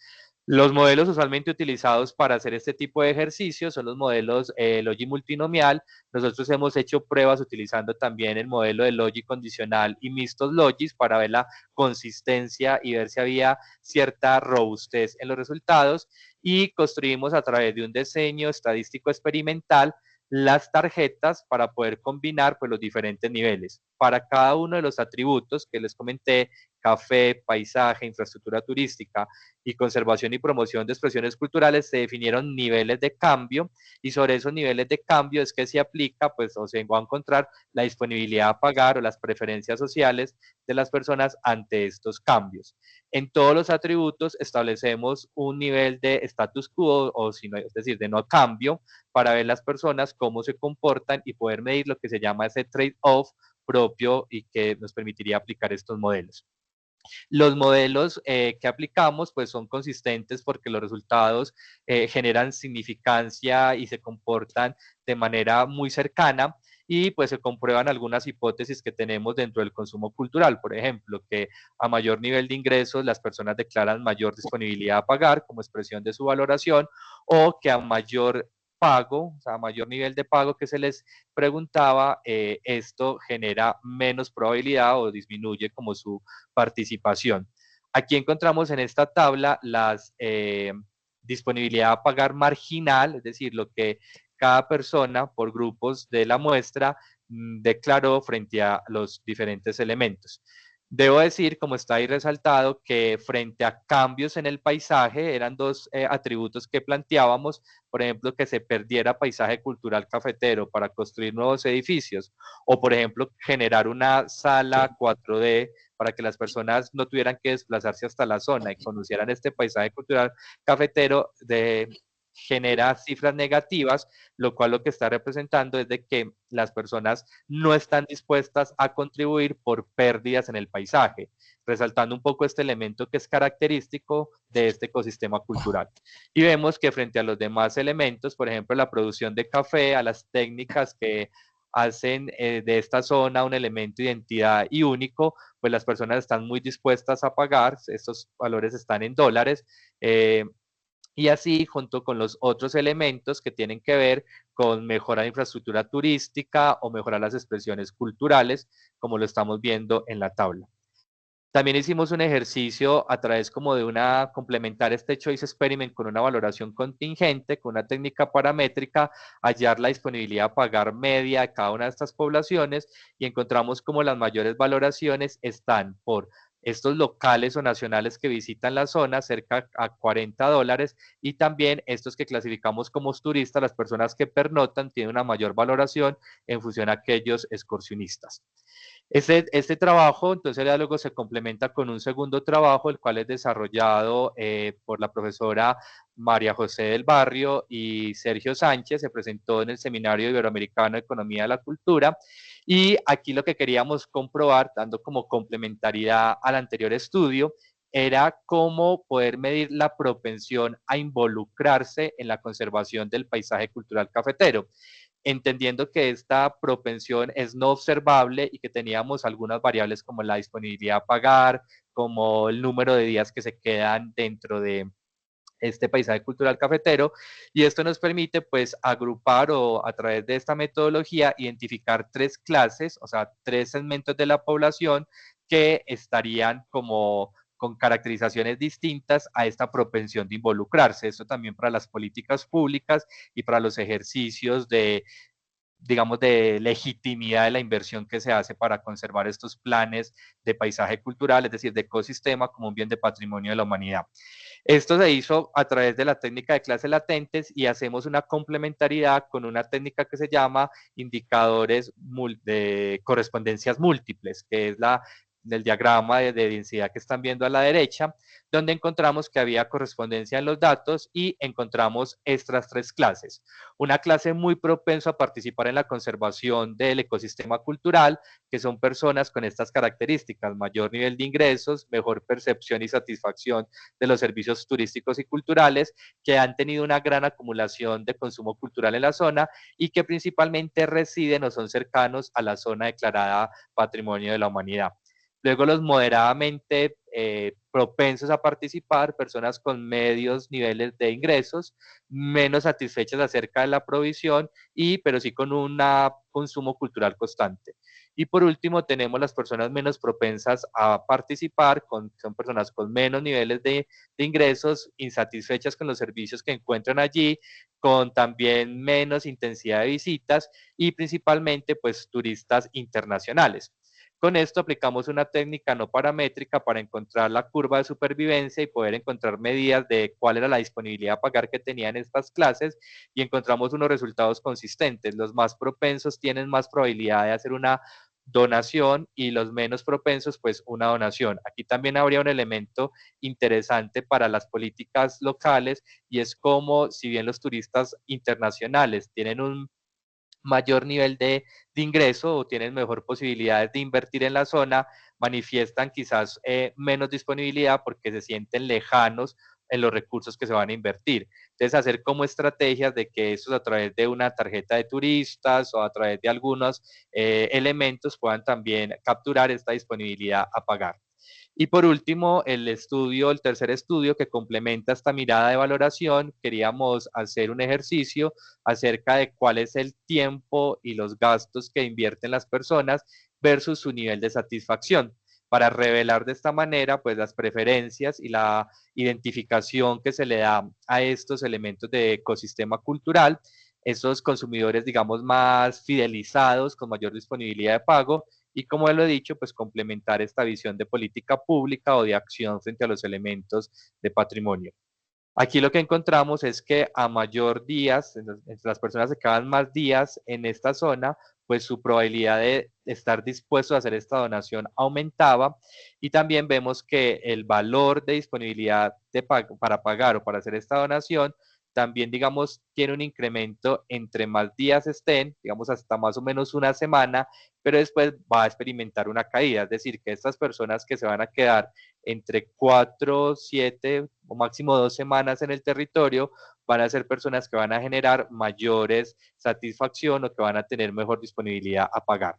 Los modelos usualmente utilizados para hacer este tipo de ejercicios son los modelos Logi multinomial. Nosotros hemos hecho pruebas utilizando también el modelo de Logi condicional y mixtos Logis para ver la consistencia y ver si había cierta robustez en los resultados, y construimos a través de un diseño estadístico experimental las tarjetas para poder combinar pues, los diferentes niveles. Para cada uno de los atributos que les comenté, café, paisaje, infraestructura turística y conservación y promoción de expresiones culturales, se definieron niveles de cambio, y sobre esos niveles de cambio es que se aplica, pues, o se va a encontrar la disponibilidad a pagar o las preferencias sociales de las personas ante estos cambios. En todos los atributos establecemos un nivel de status quo, o si no, es decir, de no cambio, para ver las personas cómo se comportan y poder medir lo que se llama ese trade-off propio y que nos permitiría aplicar estos modelos. Los modelos que aplicamos pues son consistentes porque los resultados generan significancia y se comportan de manera muy cercana, y pues se comprueban algunas hipótesis que tenemos dentro del consumo cultural. Por ejemplo, que a mayor nivel de ingresos las personas declaran mayor disponibilidad a pagar como expresión de su valoración, o que a mayor pago, o sea, a mayor nivel de pago que se les preguntaba, esto genera menos probabilidad o disminuye como su participación. Aquí encontramos en esta tabla las disponibilidad a pagar marginal, es decir, lo que cada persona por grupos de la muestra declaró frente a los diferentes elementos. Debo decir, como está ahí resaltado, que frente a cambios en el paisaje eran dos atributos que planteábamos, por ejemplo, que se perdiera paisaje cultural cafetero para construir nuevos edificios, o por ejemplo, generar una sala 4D para que las personas no tuvieran que desplazarse hasta la zona y conocieran este paisaje cultural cafetero, genera cifras negativas, lo cual lo que está representando es de que las personas no están dispuestas a contribuir por pérdidas en el paisaje, resaltando un poco este elemento que es característico de este ecosistema cultural. Y vemos que frente a los demás elementos, por ejemplo, la producción de café, a las técnicas que hacen de esta zona un elemento de identidad y único, pues las personas están muy dispuestas a pagar, estos valores están en dólares, y así, junto con los otros elementos que tienen que ver con mejorar la infraestructura turística o mejorar las expresiones culturales, como lo estamos viendo en la tabla. También hicimos un ejercicio a través como de complementar este Choice Experiment con una valoración contingente, con una técnica paramétrica, hallar la disponibilidad a pagar media de cada una de estas poblaciones y encontramos como las mayores valoraciones están por estos locales o nacionales que visitan la zona, cerca a $40, y también estos que clasificamos como turistas, las personas que pernotan, tienen una mayor valoración en función a aquellos excursionistas. Este trabajo, entonces, luego se complementa con un segundo trabajo, el cual es desarrollado por la profesora María José del Barrio y Sergio Sánchez, se presentó en el Seminario Iberoamericano de Economía de la Cultura, y aquí lo que queríamos comprobar, dando como complementariedad al anterior estudio, era cómo poder medir la propensión a involucrarse en la conservación del paisaje cultural cafetero, entendiendo que esta propensión es no observable y que teníamos algunas variables como la disponibilidad a pagar, como el número de días que se quedan dentro de este paisaje cultural cafetero, y esto nos permite pues agrupar o a través de esta metodología identificar 3 clases, o sea, 3 segmentos de la población que estarían como con caracterizaciones distintas a esta propensión de involucrarse. Esto también para las políticas públicas y para los ejercicios de, digamos, de legitimidad de la inversión que se hace para conservar estos planes de paisaje cultural, es decir, de ecosistema como un bien de patrimonio de la humanidad. Esto se hizo a través de la técnica de clases latentes y hacemos una complementariedad con una técnica que se llama indicadores de correspondencias múltiples, que es del diagrama de densidad que están viendo a la derecha, donde encontramos que había correspondencia en los datos y encontramos estas 3 clases. Una clase muy propensa a participar en la conservación del ecosistema cultural, que son personas con estas características: mayor nivel de ingresos, mejor percepción y satisfacción de los servicios turísticos y culturales, que han tenido una gran acumulación de consumo cultural en la zona y que principalmente residen o son cercanos a la zona declarada Patrimonio de la Humanidad. Luego los moderadamente propensos a participar, personas con medios niveles de ingresos, menos satisfechas acerca de la provisión, pero sí con un consumo cultural constante. Y por último tenemos las personas menos propensas a participar, son personas con menos niveles de ingresos, insatisfechas con los servicios que encuentran allí, con también menos intensidad de visitas y principalmente pues turistas internacionales. Con esto aplicamos una técnica no paramétrica para encontrar la curva de supervivencia y poder encontrar medidas de cuál era la disponibilidad a pagar que tenían estas clases, y encontramos unos resultados consistentes. Los más propensos tienen más probabilidad de hacer una donación y los menos propensos pues una donación. Aquí también habría un elemento interesante para las políticas locales, y es como, si bien los turistas internacionales tienen un mayor nivel de ingreso o tienen mejor posibilidades de invertir en la zona, manifiestan quizás menos disponibilidad porque se sienten lejanos en los recursos que se van a invertir. Entonces, hacer como estrategias de que estos, a través de una tarjeta de turistas o a través de algunos elementos, puedan también capturar esta disponibilidad a pagar. Y por último, el tercer estudio que complementa esta mirada de valoración, queríamos hacer un ejercicio acerca de cuál es el tiempo y los gastos que invierten las personas versus su nivel de satisfacción, para revelar de esta manera pues las preferencias y la identificación que se le da a estos elementos de ecosistema cultural, esos consumidores, digamos, más fidelizados, con mayor disponibilidad de pago, y como lo he dicho, pues complementar esta visión de política pública o de acción frente a los elementos de patrimonio. Aquí lo que encontramos es que a mayor días, entre las personas que quedan más días en esta zona, pues su probabilidad de estar dispuesto a hacer esta donación aumentaba, y también vemos que el valor de disponibilidad para pagar o para hacer esta donación también, digamos, tiene un incremento entre más días estén, digamos, hasta más o menos una semana, pero después va a experimentar una caída, es decir, que estas personas que se van a quedar entre 4, 7 o máximo 2 semanas en el territorio van a ser personas que van a generar mayores satisfacción o que van a tener mejor disponibilidad a pagar.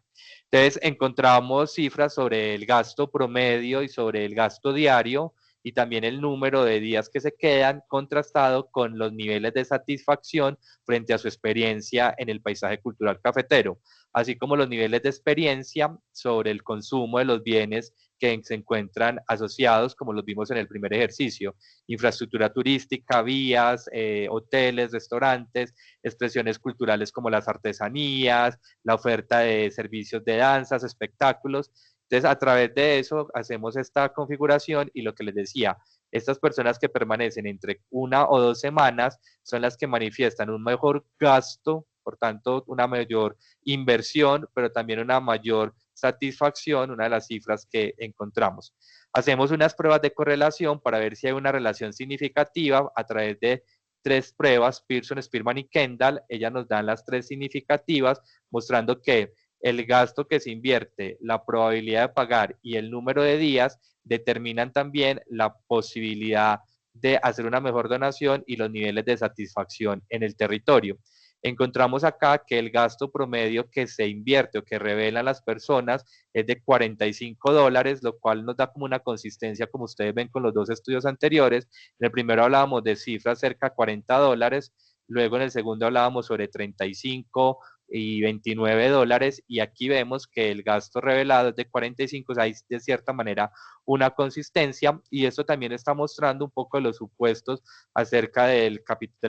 Entonces, encontramos cifras sobre el gasto promedio y sobre el gasto diario, y también el número de días que se quedan, contrastado con los niveles de satisfacción frente a su experiencia en el paisaje cultural cafetero, así como los niveles de experiencia sobre el consumo de los bienes que se encuentran asociados, como los vimos en el primer ejercicio: infraestructura turística, vías, hoteles, restaurantes, expresiones culturales como las artesanías, la oferta de servicios de danzas, espectáculos. Entonces, a través de eso hacemos esta configuración, y lo que les decía, estas personas que permanecen entre 1 o 2 semanas son las que manifiestan un mejor gasto, por tanto, una mayor inversión, pero también una mayor satisfacción, una de las cifras que encontramos. Hacemos unas pruebas de correlación para ver si hay una relación significativa a través de 3 pruebas, Pearson, Spearman y Kendall. Ellas nos dan las 3 significativas, mostrando que el gasto que se invierte, la probabilidad de pagar y el número de días determinan también la posibilidad de hacer una mejor donación y los niveles de satisfacción en el territorio. Encontramos acá que el gasto promedio que se invierte o que revelan las personas es de $45, lo cual nos da como una consistencia, como ustedes ven con los 2 estudios anteriores. En el primero hablábamos de cifras cerca de $40, luego en el segundo hablábamos sobre 35 y $29, y aquí vemos que el gasto revelado es de 45, o sea, hay de cierta manera una consistencia, y esto también está mostrando un poco de los supuestos acerca del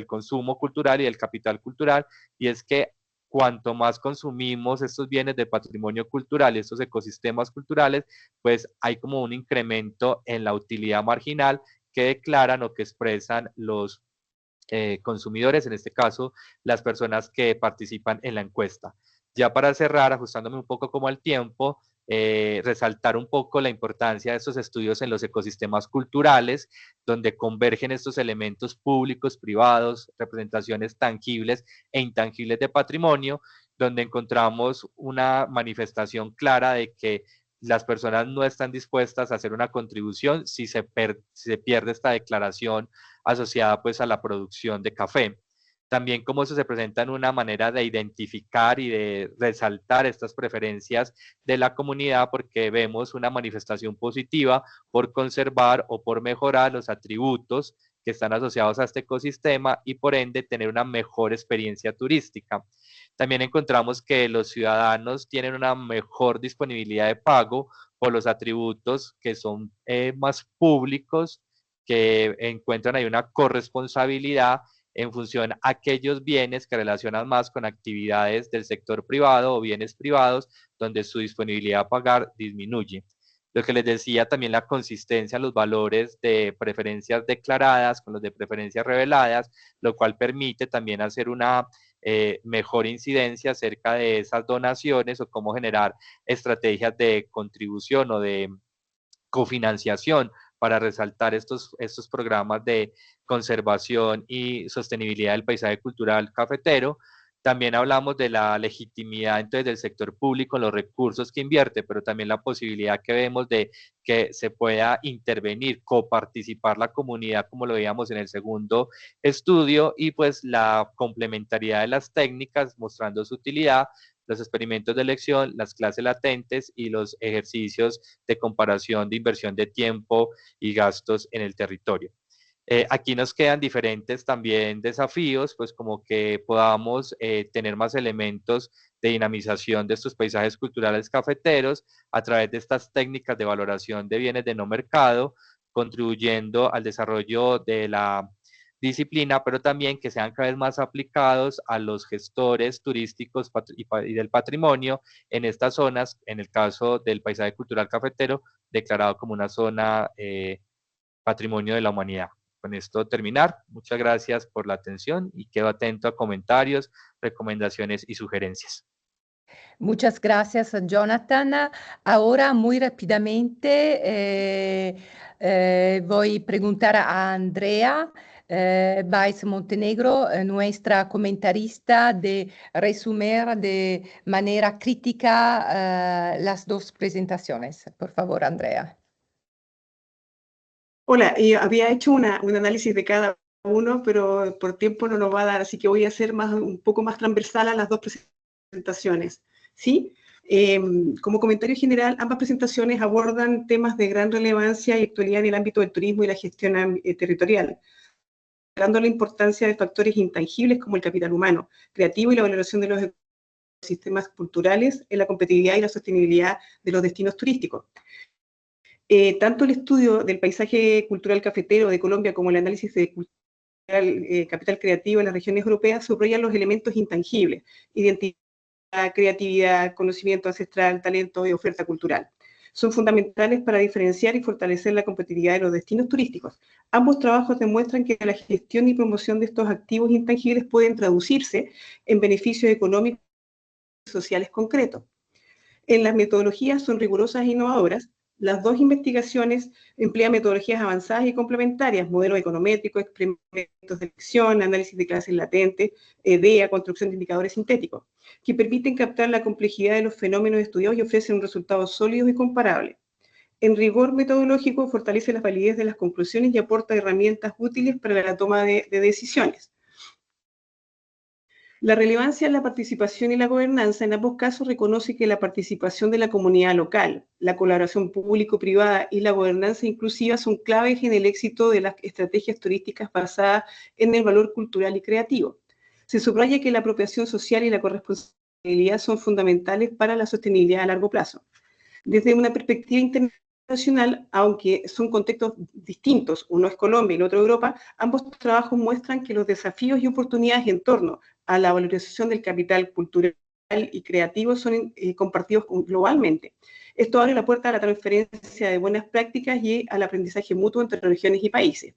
consumo cultural y del capital cultural, y es que cuanto más consumimos estos bienes de patrimonio cultural, estos ecosistemas culturales, pues hay como un incremento en la utilidad marginal que declaran o que expresan los consumidores, en este caso las personas que participan en la encuesta. Ya para cerrar, ajustándome un poco como al tiempo, resaltar un poco la importancia de estos estudios en los ecosistemas culturales, donde convergen estos elementos públicos, privados, representaciones tangibles e intangibles de patrimonio, donde encontramos una manifestación clara de que las personas no están dispuestas a hacer una contribución si se pierde esta declaración asociada pues a la producción de café. También cómo eso se presenta en una manera de identificar y de resaltar estas preferencias de la comunidad, porque vemos una manifestación positiva por conservar o por mejorar los atributos que están asociados a este ecosistema y por ende tener una mejor experiencia turística. También encontramos que los ciudadanos tienen una mejor disponibilidad de pago por los atributos que son más públicos, que encuentran ahí una corresponsabilidad en función a aquellos bienes que relacionan más con actividades del sector privado o bienes privados, donde su disponibilidad a pagar disminuye. Lo que les decía, también la consistencia en los valores de preferencias declaradas con los de preferencias reveladas, lo cual permite también hacer una mejor incidencia acerca de esas donaciones o cómo generar estrategias de contribución o de cofinanciación para resaltar estos programas de conservación y sostenibilidad del paisaje cultural cafetero. También hablamos de la legitimidad entonces del sector público en los recursos que invierte, pero también la posibilidad que vemos de que se pueda intervenir, coparticipar la comunidad, como lo veíamos en el segundo estudio, y pues la complementariedad de las técnicas mostrando su utilidad, los experimentos de elección, las clases latentes y los ejercicios de comparación de inversión de tiempo y gastos en el territorio. Aquí nos quedan diferentes también desafíos, pues como que podamos tener más elementos de dinamización de estos paisajes culturales cafeteros a través de estas técnicas de valoración de bienes de no mercado, contribuyendo al desarrollo de la disciplina, pero también que sean cada vez más aplicados a los gestores turísticos y del patrimonio en estas zonas, en el caso del paisaje cultural cafetero, declarado como una zona patrimonio de la humanidad. con esto terminar. Muchas gracias por la atención y quedo atento a comentarios, recomendaciones y sugerencias. Muchas gracias, Jonathan. Ahora, muy rápidamente, voy a preguntar a Andrea Baez Montenegro, nuestra comentarista, de resumir de manera crítica las dos presentaciones. Por favor, Andrea. Hola, había hecho un análisis de cada uno, pero por tiempo no nos va a dar, así que voy a hacer un poco más transversal a las dos presentaciones. ¿Sí? Como comentario general, ambas presentaciones abordan temas de gran relevancia y actualidad en el ámbito del turismo y la gestión territorial, dando la importancia de factores intangibles como el capital humano, creativo y la valoración de los ecosistemas culturales en la competitividad y la sostenibilidad de los destinos turísticos. Tanto el estudio del paisaje cultural cafetero de Colombia como el análisis de capital creativo en las regiones europeas subrayan los elementos intangibles, identidad, creatividad, conocimiento ancestral, talento y oferta cultural. Son fundamentales para diferenciar y fortalecer la competitividad de los destinos turísticos. Ambos trabajos demuestran que la gestión y promoción de estos activos intangibles pueden traducirse en beneficios económicos y sociales concretos. En las metodologías son rigurosas e innovadoras. Las dos investigaciones emplean metodologías avanzadas y complementarias, modelos econométricos, experimentos de elección, análisis de clases latentes, EDEA, construcción de indicadores sintéticos, que permiten captar la complejidad de los fenómenos estudiados y ofrecen resultados sólidos y comparables. En rigor metodológico, fortalece la validez de las conclusiones y aporta herramientas útiles para la toma de decisiones. La relevancia de la participación y la gobernanza en ambos casos reconoce que la participación de la comunidad local, la colaboración público-privada y la gobernanza inclusiva son claves en el éxito de las estrategias turísticas basadas en el valor cultural y creativo. Se subraya que la apropiación social y la corresponsabilidad son fundamentales para la sostenibilidad a largo plazo. Desde una perspectiva internacional, aunque son contextos distintos, uno es Colombia y el otro Europa, ambos trabajos muestran que los desafíos y oportunidades en torno a la valorización del capital cultural y creativo son compartidos globalmente. Esto abre la puerta a la transferencia de buenas prácticas y al aprendizaje mutuo entre regiones y países.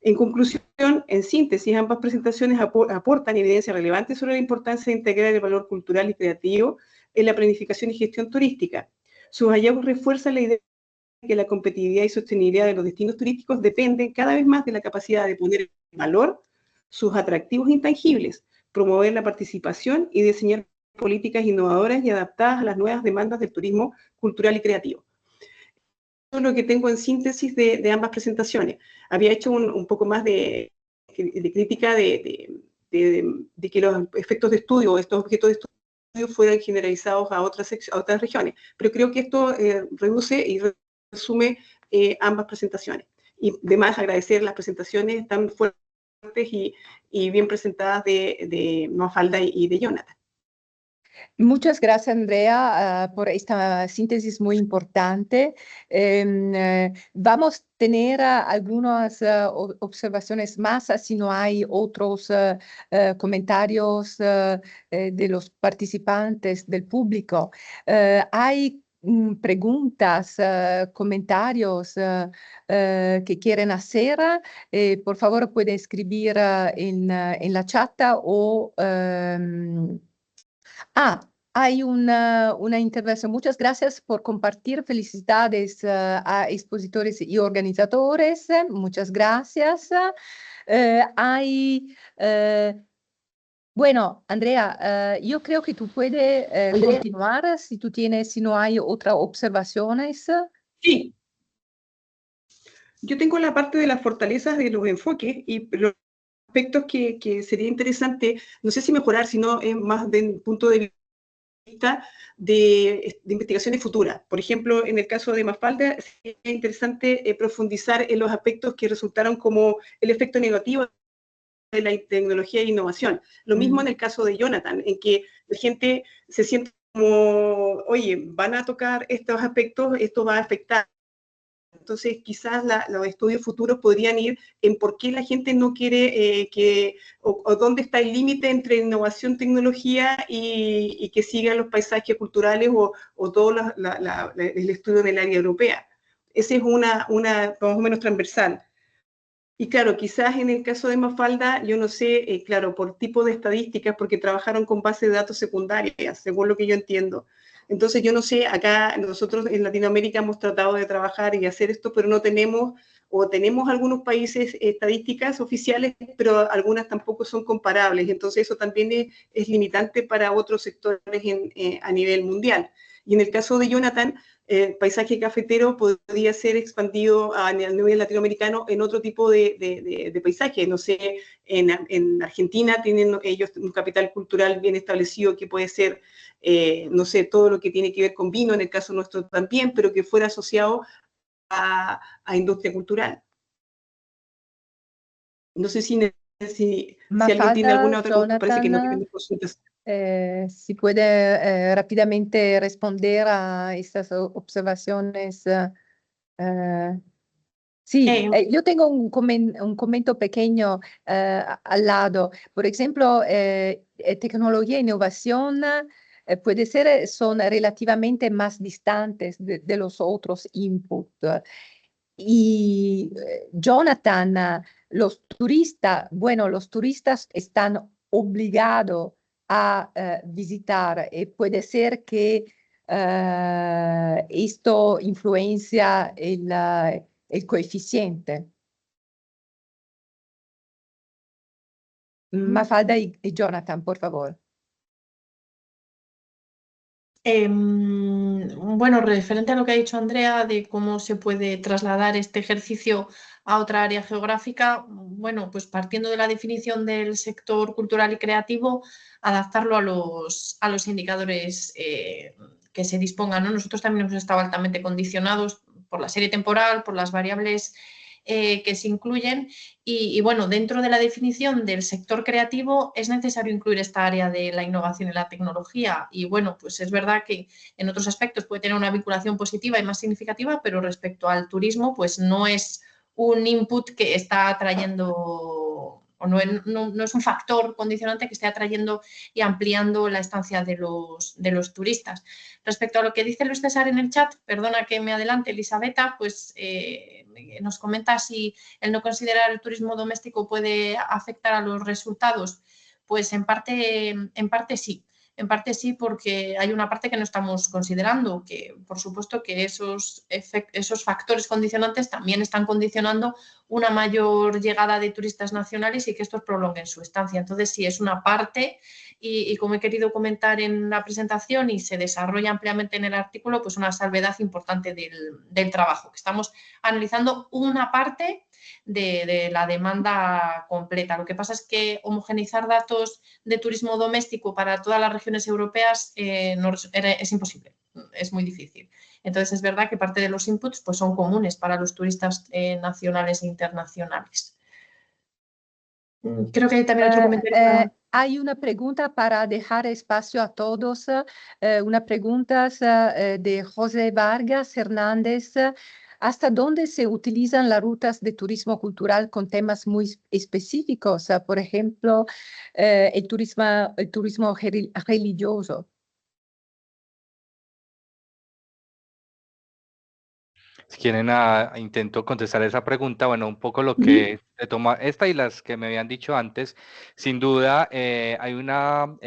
En conclusión, en síntesis, ambas presentaciones aportan evidencia relevante sobre la importancia de integrar el valor cultural y creativo en la planificación y gestión turística. Sus hallazgos refuerzan la idea de que la competitividad y sostenibilidad de los destinos turísticos dependen cada vez más de la capacidad de poner en valor sus atractivos intangibles, promover la participación y diseñar políticas innovadoras y adaptadas a las nuevas demandas del turismo cultural y creativo. Eso es lo que tengo en síntesis de ambas presentaciones. Había hecho un poco más de crítica de que los efectos de estudio, estos objetos de estudio fueran generalizados a otras regiones, pero creo que esto reduce y resume ambas presentaciones. Y además agradecer las presentaciones tan fuertes y bien presentadas de Mafalda y de Jonathan. Muchas gracias, Andrea, por esta síntesis muy importante. Vamos a tener algunas observaciones más, si no hay otros comentarios de los participantes, del público. ¿Hay preguntas, comentarios que quieren hacer? Por favor, pueden escribir en la chat o... hay una intervención. Muchas gracias por compartir. Felicidades a expositores y organizadores. Muchas gracias. Bueno, Andrea, yo creo que tú puedes continuar si no hay otras observaciones. Sí. Yo tengo la parte de las fortalezas de los enfoques y los aspectos que sería interesante, no sé si mejorar, sino más del punto de vista de investigaciones futuras. Por ejemplo, en el caso de Mafalda, sería interesante profundizar en los aspectos que resultaron como el efecto negativo de la tecnología e innovación. Lo mismo en el caso de Jonathan, en que la gente se siente como, oye, van a tocar estos aspectos, esto va a afectar. Entonces, quizás los estudios futuros podrían ir en por qué la gente no quiere o dónde está el límite entre innovación, tecnología y que sigan los paisajes culturales o todo el estudio en el área europea. Esa es una más o menos transversal. Y claro, quizás en el caso de Mafalda, yo no sé, claro, por tipo de estadísticas, porque trabajaron con bases de datos secundarias, según lo que yo entiendo. Entonces, yo no sé, acá nosotros en Latinoamérica hemos tratado de trabajar y hacer esto, pero no tenemos, o tenemos algunos países estadísticas oficiales, pero algunas tampoco son comparables. Entonces, eso también es limitante para otros sectores a nivel mundial. Y en el caso de Jonathan, el paisaje cafetero podría ser expandido a nivel latinoamericano en otro tipo de paisaje. No sé, en Argentina tienen ellos un capital cultural bien establecido que puede ser, no sé, todo lo que tiene que ver con vino, en el caso nuestro también, pero que fuera asociado a industria cultural. No sé si alguien tiene Mafalda, alguna otra consulta, parece que no Jonathan, tienen consultas. si puede rápidamente responder a estas observaciones. Sí, yo tengo un comentario pequeño al lado. Por ejemplo, tecnología e innovación puede ser, son relativamente más distantes de los otros inputs. Y Jonathan, los turistas, bueno, los turistas están obligados a visitar y puede ser que esto influencia el coeficiente. Mafalda y Jonathan, por favor. Bueno, referente a lo que ha dicho Andrea de cómo se puede trasladar este ejercicio a otra área geográfica, bueno, pues partiendo de la definición del sector cultural y creativo, adaptarlo a los indicadores que se dispongan, ¿no? Nosotros también hemos estado altamente condicionados por la serie temporal, por las variables que se incluyen y, bueno, dentro de la definición del sector creativo es necesario incluir esta área de la innovación y la tecnología y, bueno, pues es verdad que en otros aspectos puede tener una vinculación positiva y más significativa, pero respecto al turismo, pues no es un input que está atrayendo o no es un factor condicionante que esté atrayendo y ampliando la estancia de los turistas. Respecto a lo que dice Luis César en el chat, perdona que me adelante, Elisabetta, pues nos comenta si el no considerar el turismo doméstico puede afectar a los resultados. Pues en parte sí. En parte sí, porque hay una parte que no estamos considerando, que por supuesto que esos factores condicionantes también están condicionando una mayor llegada de turistas nacionales y que estos prolonguen su estancia. Entonces, sí, es una parte y como he querido comentar en la presentación y se desarrolla ampliamente en el artículo, pues una salvedad importante del trabajo, que estamos analizando una parte de la demanda completa. Lo que pasa es que homogeneizar datos de turismo doméstico para todas las regiones europeas es imposible, es muy difícil. Entonces es verdad que parte de los inputs pues, son comunes para los turistas nacionales e internacionales. Creo que hay también otro comentario. Hay una pregunta para dejar espacio a todos. Una pregunta de José Vargas Hernández. ¿Hasta dónde se utilizan las rutas de turismo cultural con temas muy específicos? Por ejemplo, el turismo religioso. Si quieren, intento contestar esa pregunta. Bueno, un poco lo que se toma esta y las que me habían dicho antes. Sin duda, hay una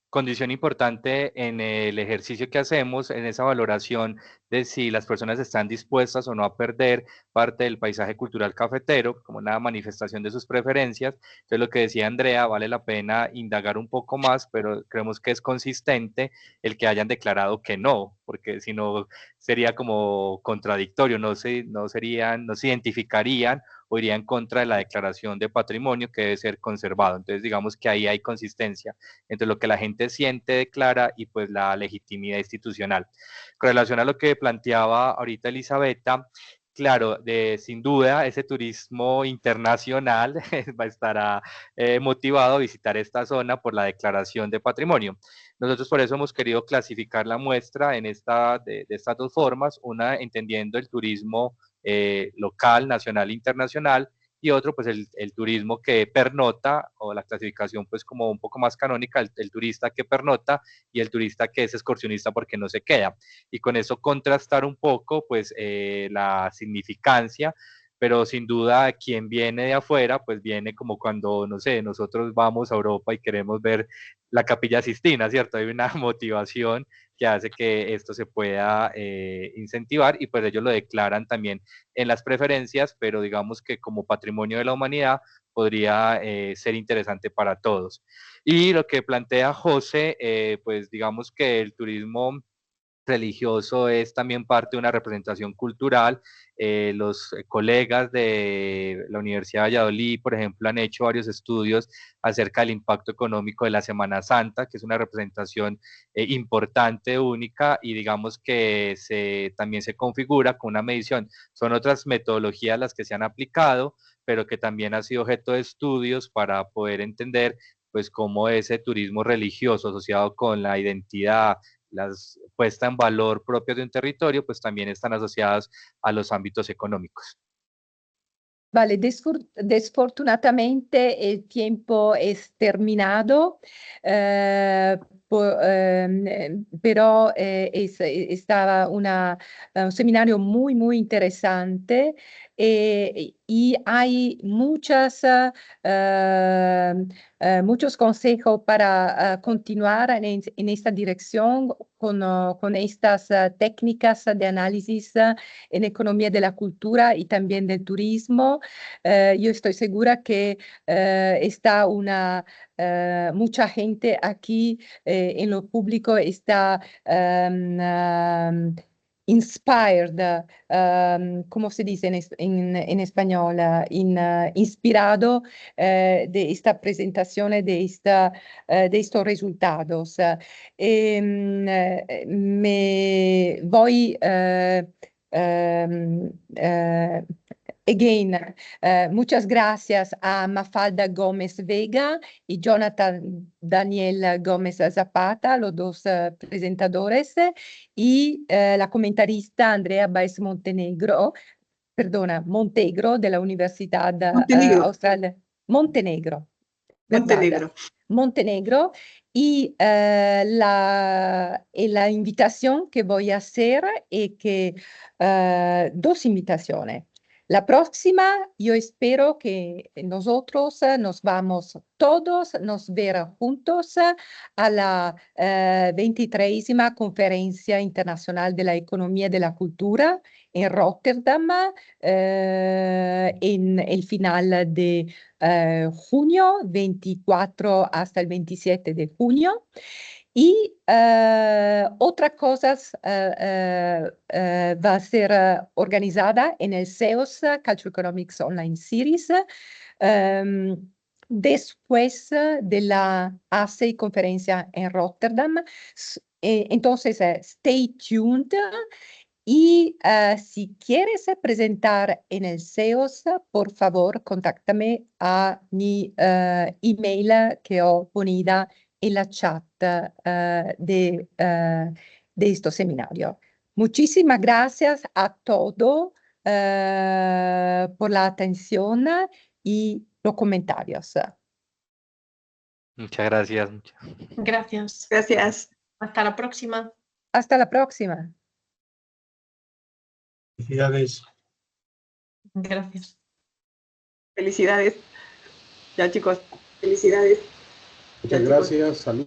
condición importante en el ejercicio que hacemos, en esa valoración de si las personas están dispuestas o no a perder parte del paisaje cultural cafetero, como una manifestación de sus preferencias. Entonces, lo que decía Andrea, vale la pena indagar un poco más, pero creemos que es consistente el que hayan declarado que no, porque si no sería como contradictorio, no se identificarían o iría en contra de la declaración de patrimonio que debe ser conservado. Entonces, digamos que ahí hay consistencia entre lo que la gente siente, declara y pues la legitimidad institucional. Con relación a lo que planteaba ahorita Elisabetta, claro, sin duda ese turismo internacional va a estar motivado a visitar esta zona por la declaración de patrimonio. Nosotros por eso hemos querido clasificar la muestra de estas dos formas, una entendiendo el turismo local, nacional e internacional, y otro pues el turismo que pernota, o la clasificación pues como un poco más canónica, el turista que pernota y el turista que es excursionista porque no se queda. Y con eso contrastar un poco pues la significancia pero sin duda quien viene de afuera, pues viene como cuando, no sé, nosotros vamos a Europa y queremos ver la Capilla Sistina, ¿cierto? Hay una motivación que hace que esto se pueda incentivar y pues ellos lo declaran también en las preferencias, pero digamos que como patrimonio de la humanidad podría ser interesante para todos. Y lo que plantea José, pues digamos que el turismo religioso es también parte de una representación cultural. Los colegas de la Universidad de Valladolid, por ejemplo, han hecho varios estudios acerca del impacto económico de la Semana Santa, que es una representación importante, única, y digamos que también se configura con una medición. Son otras metodologías las que se han aplicado, pero que también ha sido objeto de estudios para poder entender pues cómo ese turismo religioso asociado con la identidad, las puesta en valor propias de un territorio, pues también están asociadas a los ámbitos económicos. Vale, desfortunadamente el tiempo es terminado, pero estaba un seminario muy, muy interesante y hay muchos consejos para continuar en esta dirección con estas técnicas de análisis en economía de la cultura y también del turismo. Yo estoy segura que está mucha gente aquí en lo público está inspired, ¿cómo se dice en español? Inspirado de esta presentación, de estos resultados. Me voy again, muchas gracias a Mafalda Gómez Vega y Jonathan Daniel Gómez Zapata, los dos presentadores, y la comentarista Andrea Baez Montenegro de la Universidad Austral Montenegro. Montenegro. Y la invitación que voy a hacer es que dos invitaciones. La próxima, yo espero que nosotros nos vamos todos, nos ver juntos a la 23ª Conferencia Internacional de la Economía de la Cultura en Rotterdam, en el final de junio, 24 hasta el 27 de junio. Y otra cosa va a ser organizada en el CEOS Cultural Economics Online Series después de la ASEI conferencia en Rotterdam. Entonces, stay tuned. Y si quieres presentar en el CEOS, por favor, contáctame a mi email que he ponido en la chat de este seminario. Muchísimas gracias a todos por la atención y los comentarios. Muchas gracias. Gracias. Gracias. Hasta la próxima. Hasta la próxima. Felicidades. Gracias. Felicidades. Ya, chicos. Felicidades. Muchas gracias. Salud.